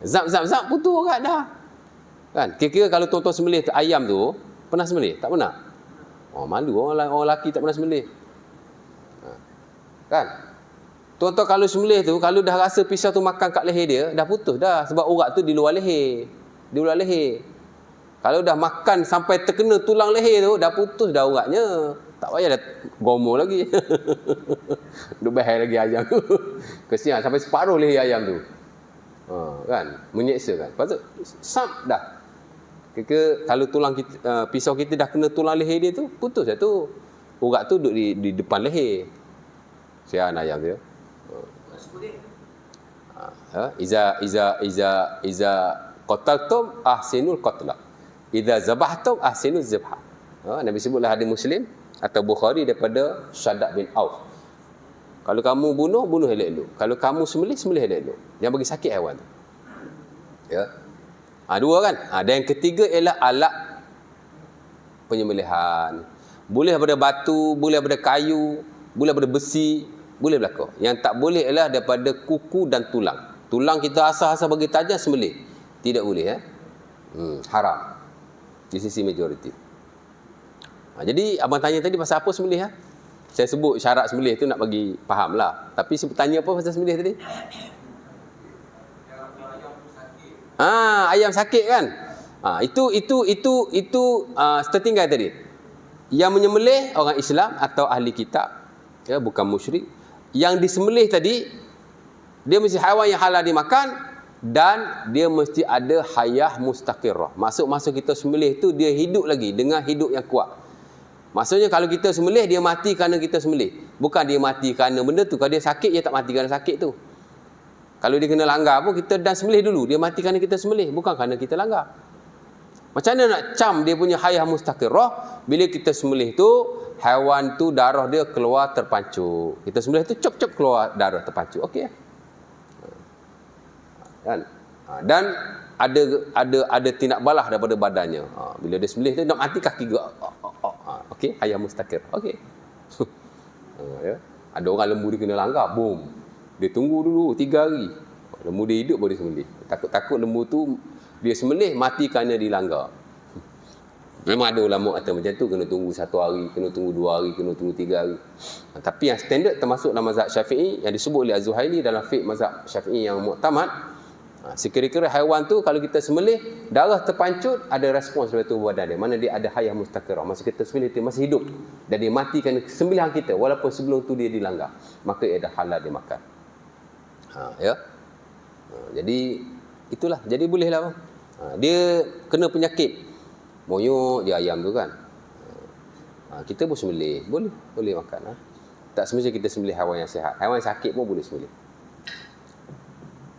Zap putus orang dah. Kan? Kira-kira kalau tuan-tuan sembelih tu, ayam tu, pernah sembelih? Tak pernah? Malu orang lelaki tak pernah sembelih. Kan? Tuan-tuan kalau sembelih tu, kalau dah rasa pisau tu makan kat leher dia, dah putus dah. Sebab urat tu di luar leher. Di luar leher. Kalau dah makan sampai terkena tulang leher tu, dah putus dah uratnya. Tak payah dah gomoh lagi. Duk bahaya lagi ayam tu. Kesian sampai separuh leher ayam tu. Kan? Menyeksa kan? Lepas tu, sap dah. Kalau tulang kita, pisau kita dah kena tulang leher dia tu, putus dah tu. Urat tu duduk di depan leher. Sian ayam dia. Iza qataltum ahsinul qatla. Iza zabahtum ahsinul zabha. Nabi sebutlah hadis Muslim atau Bukhari daripada Shaddad bin Auf. Kalau kamu bunuh elok-elok. Kalau kamu sembelih elok-elok. Jangan bagi sakit haiwan tu. Ya. 2 kan? Dan yang ketiga ialah alat penyembelihan. Boleh daripada batu, boleh daripada kayu, boleh daripada besi, boleh berlaku. Yang tak boleh ialah daripada kuku dan tulang. Tulang kita asal-asal bagi tajam sembelih. Tidak boleh. Haram. Di sisi majoriti. Jadi abang tanya tadi pasal apa sembelih? Saya sebut syarat sembelih tu nak bagi faham lah. Tapi tanya apa pasal sembelih tadi? Ayam sakit kan? Itu tertinggal tadi. Yang menyembelih orang Islam atau ahli kitab, ya, bukan musyrik. Yang disembelih tadi, dia mesti haiwan yang halal dimakan dan dia mesti ada hayah mustaqirrah. Maksud kita sembelih tu dia hidup lagi dengan hidup yang kuat. Maksudnya kalau kita sembelih, dia mati kerana kita sembelih. Bukan dia mati kerana benda tu. Kalau dia sakit, dia tak mati kerana sakit tu. Kalau dia kena langgar pun, kita dah sembelih dulu. Dia mati kerana kita sembelih. Bukan kerana kita langgar. Macam mana nak cam dia punya hayah mustaqirrah? Bila kita sembelih tu, haiwan tu darah dia keluar terpancuk. Kita sembelih tu, cop-cop keluar darah terpancuk. Okey. Kan? Dan ada tindak balah daripada badannya. Bila dia sembelih tu, nak mati kaki juga. Okey, hayah mustaqir. Okey. Ya. Ada orang lembu dia kena langgar, boom. Dia tunggu dulu 3 hari. Lembu dia hidup baru dia sembelih. Takut lembu tu dia sembelih mati kerana dilanggar. Memang ada ulama kata macam tu, kena tunggu 1 hari, kena tunggu 2 hari, kena tunggu 3 hari. Tapi yang standard termasuk dalam mazhab Syafi'i yang disebut oleh Az-Zuhaili dalam fiqh mazhab Syafi'i yang muktamad. Sekira-kira haiwan tu kalau kita sembelih, darah terpancut, ada respons dari tubuh badan dia. Mana dia ada hayah mustaqirah. Masa kita sembelih dia masih hidup. Dan dia mati kerana sembelihan kita. Walaupun sebelum tu dia dilanggar. Maka ia dah halal dimakan. Ya. Jadi, itulah. Jadi bolehlah bang. Dia kena penyakit. Moyok je ayam tu kan. Kita pun sembelih. Boleh makan. Tak semestinya kita sembelih haiwan yang sihat. Haiwan yang sakit pun boleh sembelih.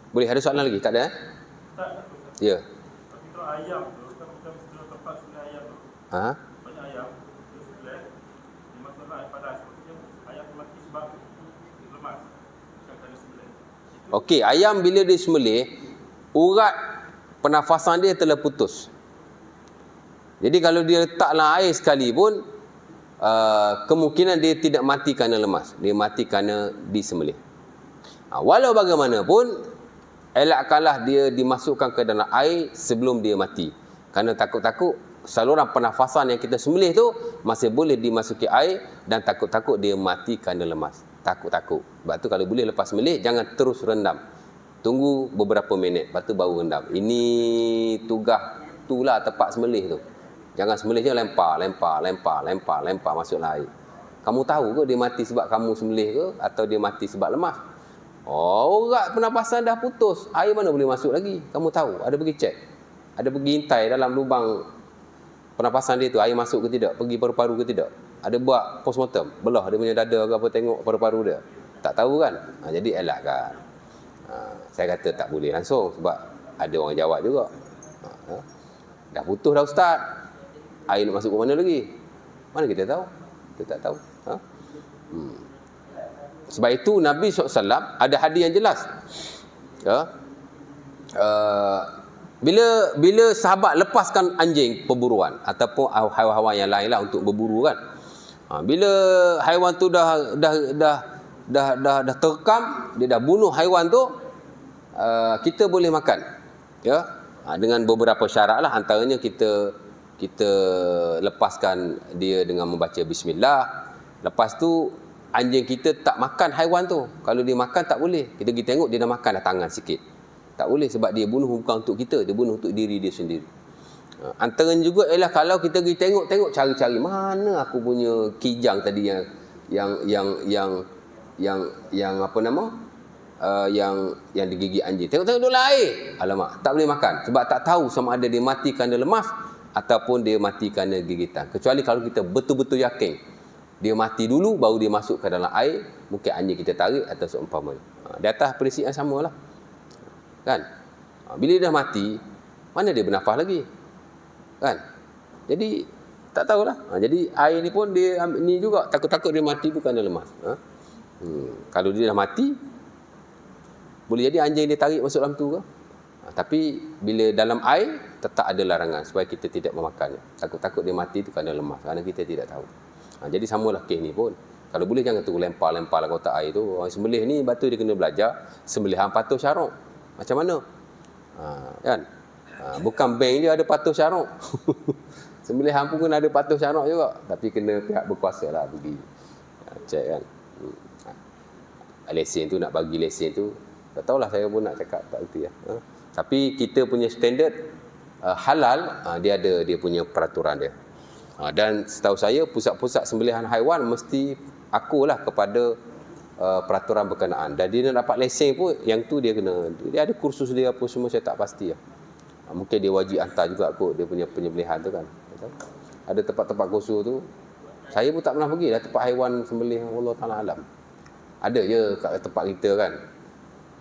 Boleh, ada soalan lagi? Tak ada? Tak. Ya. Tapi kalau ayam tu, kan bukan sebelum tempat sembelih ayam tu. Banyak ayam, dia sembelih, dia masuklah air panas. Maksudnya ayam tu mati sebab lemas. Bukan kerana sembelih. Okey, ayam bila dia sembelih, urat pernafasan dia telah putus. Jadi kalau dia letak dalam air sekali pun, kemungkinan dia tidak mati kerana lemas. Dia mati kerana disembelih. Walau bagaimanapun, elakkanlah dia dimasukkan ke dalam air sebelum dia mati. Kerana takut-takut saluran pernafasan yang kita sembelih tu masih boleh dimasuki air dan takut-takut dia mati kerana lemas. Takut-takut. Sebab tu kalau boleh lepas sembelih, jangan terus rendam. Tunggu beberapa minit, lepas tu baru rendam. Ini tugas itulah tempat sembelih tu. Jangan sembelih je lempar masuklah air. Kamu tahu ke dia mati sebab kamu sembelih ke atau dia mati sebab lemas? Urat pernafasan dah putus, air mana boleh masuk lagi? Kamu tahu, ada pergi cek. Ada pergi hintai dalam lubang pernafasan dia tu, air masuk ke tidak, pergi paru-paru ke tidak. Ada buat postmortem, belah dia punya dada ke apa, tengok paru-paru dia. Tak tahu kan? Jadi elakkan. Saya kata tak boleh langsung sebab ada orang jawab juga. Dah putus dah ustaz. Air nak masuk ke mana lagi? Mana kita tahu? Kita tak tahu. Sebab itu Nabi SAW ada hadis yang jelas. Bila sahabat lepaskan anjing perburuan ataupun haiwan-haiwan yang lain lah untuk berburu kan. Bila haiwan tu dah terkam, dia dah bunuh haiwan tu, kita boleh makan. Ya. Dengan beberapa syarat lah, antaranya kita lepaskan dia dengan membaca bismillah. Lepas tu anjing kita tak makan haiwan tu. Kalau dia makan tak boleh. Kita pergi tengok dia dah makan dah tangan sikit. Tak boleh sebab dia bunuh bukan untuk kita, dia bunuh untuk diri dia sendiri. Antaranya juga ialah kalau kita pergi tengok cari-cari mana aku punya kijang tadi yang apa nama? Yang digigit anjing. Tengok dulu air. Alamak, tak boleh makan sebab tak tahu sama ada dia mati kerana lemas ataupun dia mati kerana gigitan. Kecuali kalau kita betul-betul yakin dia mati dulu baru dia masuk ke dalam air, mungkin anjing kita tarik atau seumpamanya. Di atas prinsip yang samalah. Kan? Bila dia dah mati, mana dia bernafas lagi? Kan? Jadi tak tahulah. Jadi air ni pun dia ambil ni juga, takut-takut dia mati bukan dia lemas. Kalau dia dah mati, boleh jadi anjing dia tarik masuk dalam tu ke? Tapi bila dalam air tetap ada larangan supaya kita tidak memakannya. Takut-takut dia mati tu kerana lemas, kerana kita tidak tahu. Jadi samalah kes ni pun. Kalau boleh jangan tu lempar-lempar kotak air tu. Orang sembelih ni batu dia kena belajar sembelihan patuh syarak. Macam mana? Kan? Bukan bank je ada patuh syarak. Sembelihan pun kena ada patuh syarak juga. Tapi kena pihak berkuasa lah pergi cek kan. Lesen tu, nak bagi lesen tu, tak tahulah, saya pun nak cakap tak erti lah. Tapi kita punya standard halal, dia ada dia punya peraturan dia. Dan setahu saya pusat-pusat sembelihan haiwan mesti akulah kepada peraturan berkenaan. Dan dia nak dapat lesen pun, yang tu dia kena, dia ada kursus dia apa semua, saya tak pasti lah. Mungkin dia wajib hantar juga kot dia punya penyembelihan tu kan. Ada tempat-tempat kursus tu, saya pun tak pernah pergi lah tempat haiwan sembelih, Allah Ta'ala alam. Ada je kat tempat kita kan,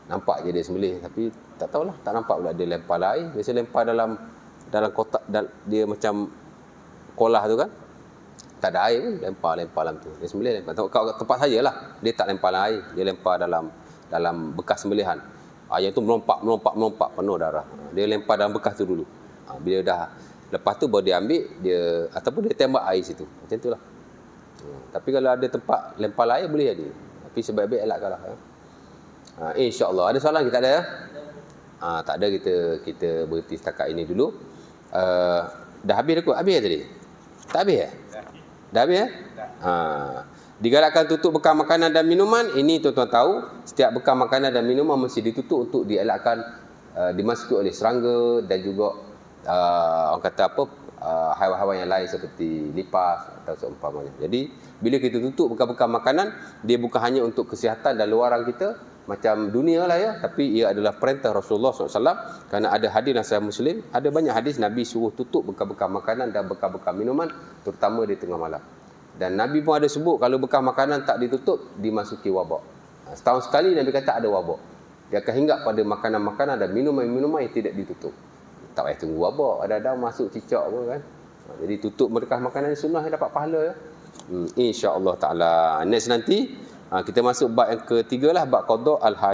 nampak je dia sembelih, tapi tak tahulah, tak nampak pula dia lempar air. Biasa lempar dalam kotak, dia macam kolah tu kan, tak ada air pun, lempar dalam tu. Dia sembelih lempar. Kat tempat saya lah, dia tak lempar air, dia lempar dalam bekas sembelihan. Ayam tu melompak penuh darah. Dia lempar dalam bekas tu dulu. Bila dah lepas tu baru dia ambil, dia ataupun dia tembak air situ. Macam itulah. Tapi kalau ada tempat lempar air boleh jadi. Tapi sebaik-baik elakkanlah. InsyaAllah. Ada soalan ke? Tak ada ya? Tak ada, kita berhenti setakat ini dulu. Dah habis dah kot? Habis tadi? Tak habis ya? Dah habis ya? Digalakkan tutup bekal makanan dan minuman. Ini tuan-tuan tahu, setiap bekal makanan dan minuman mesti ditutup untuk dielakkan dimasuki oleh serangga dan juga orang kata apa, haiwan-haiwan yang lain seperti lipas atau seumpamanya. Jadi bila kita tutup bekal-bekal makanan, dia bukan hanya untuk kesihatan dan luaran kita macam dunia lah ya, tapi ia adalah perintah Rasulullah SAW. Kerana ada hadis dalam Sahih Muslim, ada banyak hadis Nabi suruh tutup bekal-bekal makanan dan bekal-bekal minuman, terutama di tengah malam. Dan Nabi pun ada sebut kalau bekal makanan tak ditutup, dimasuki wabak. Setahun sekali Nabi kata ada wabak. Dia akan hinggap pada makanan-makanan dan minuman-minuman yang tidak ditutup. Tak payah tunggu wabak, ada masuk cicak pun kan. Jadi tutup bekal makanan sunnah yang dapat pahala ya. InsyaAllah ta'ala. Next nanti kita masuk bab yang ketiga lah, bab qada al-hajat.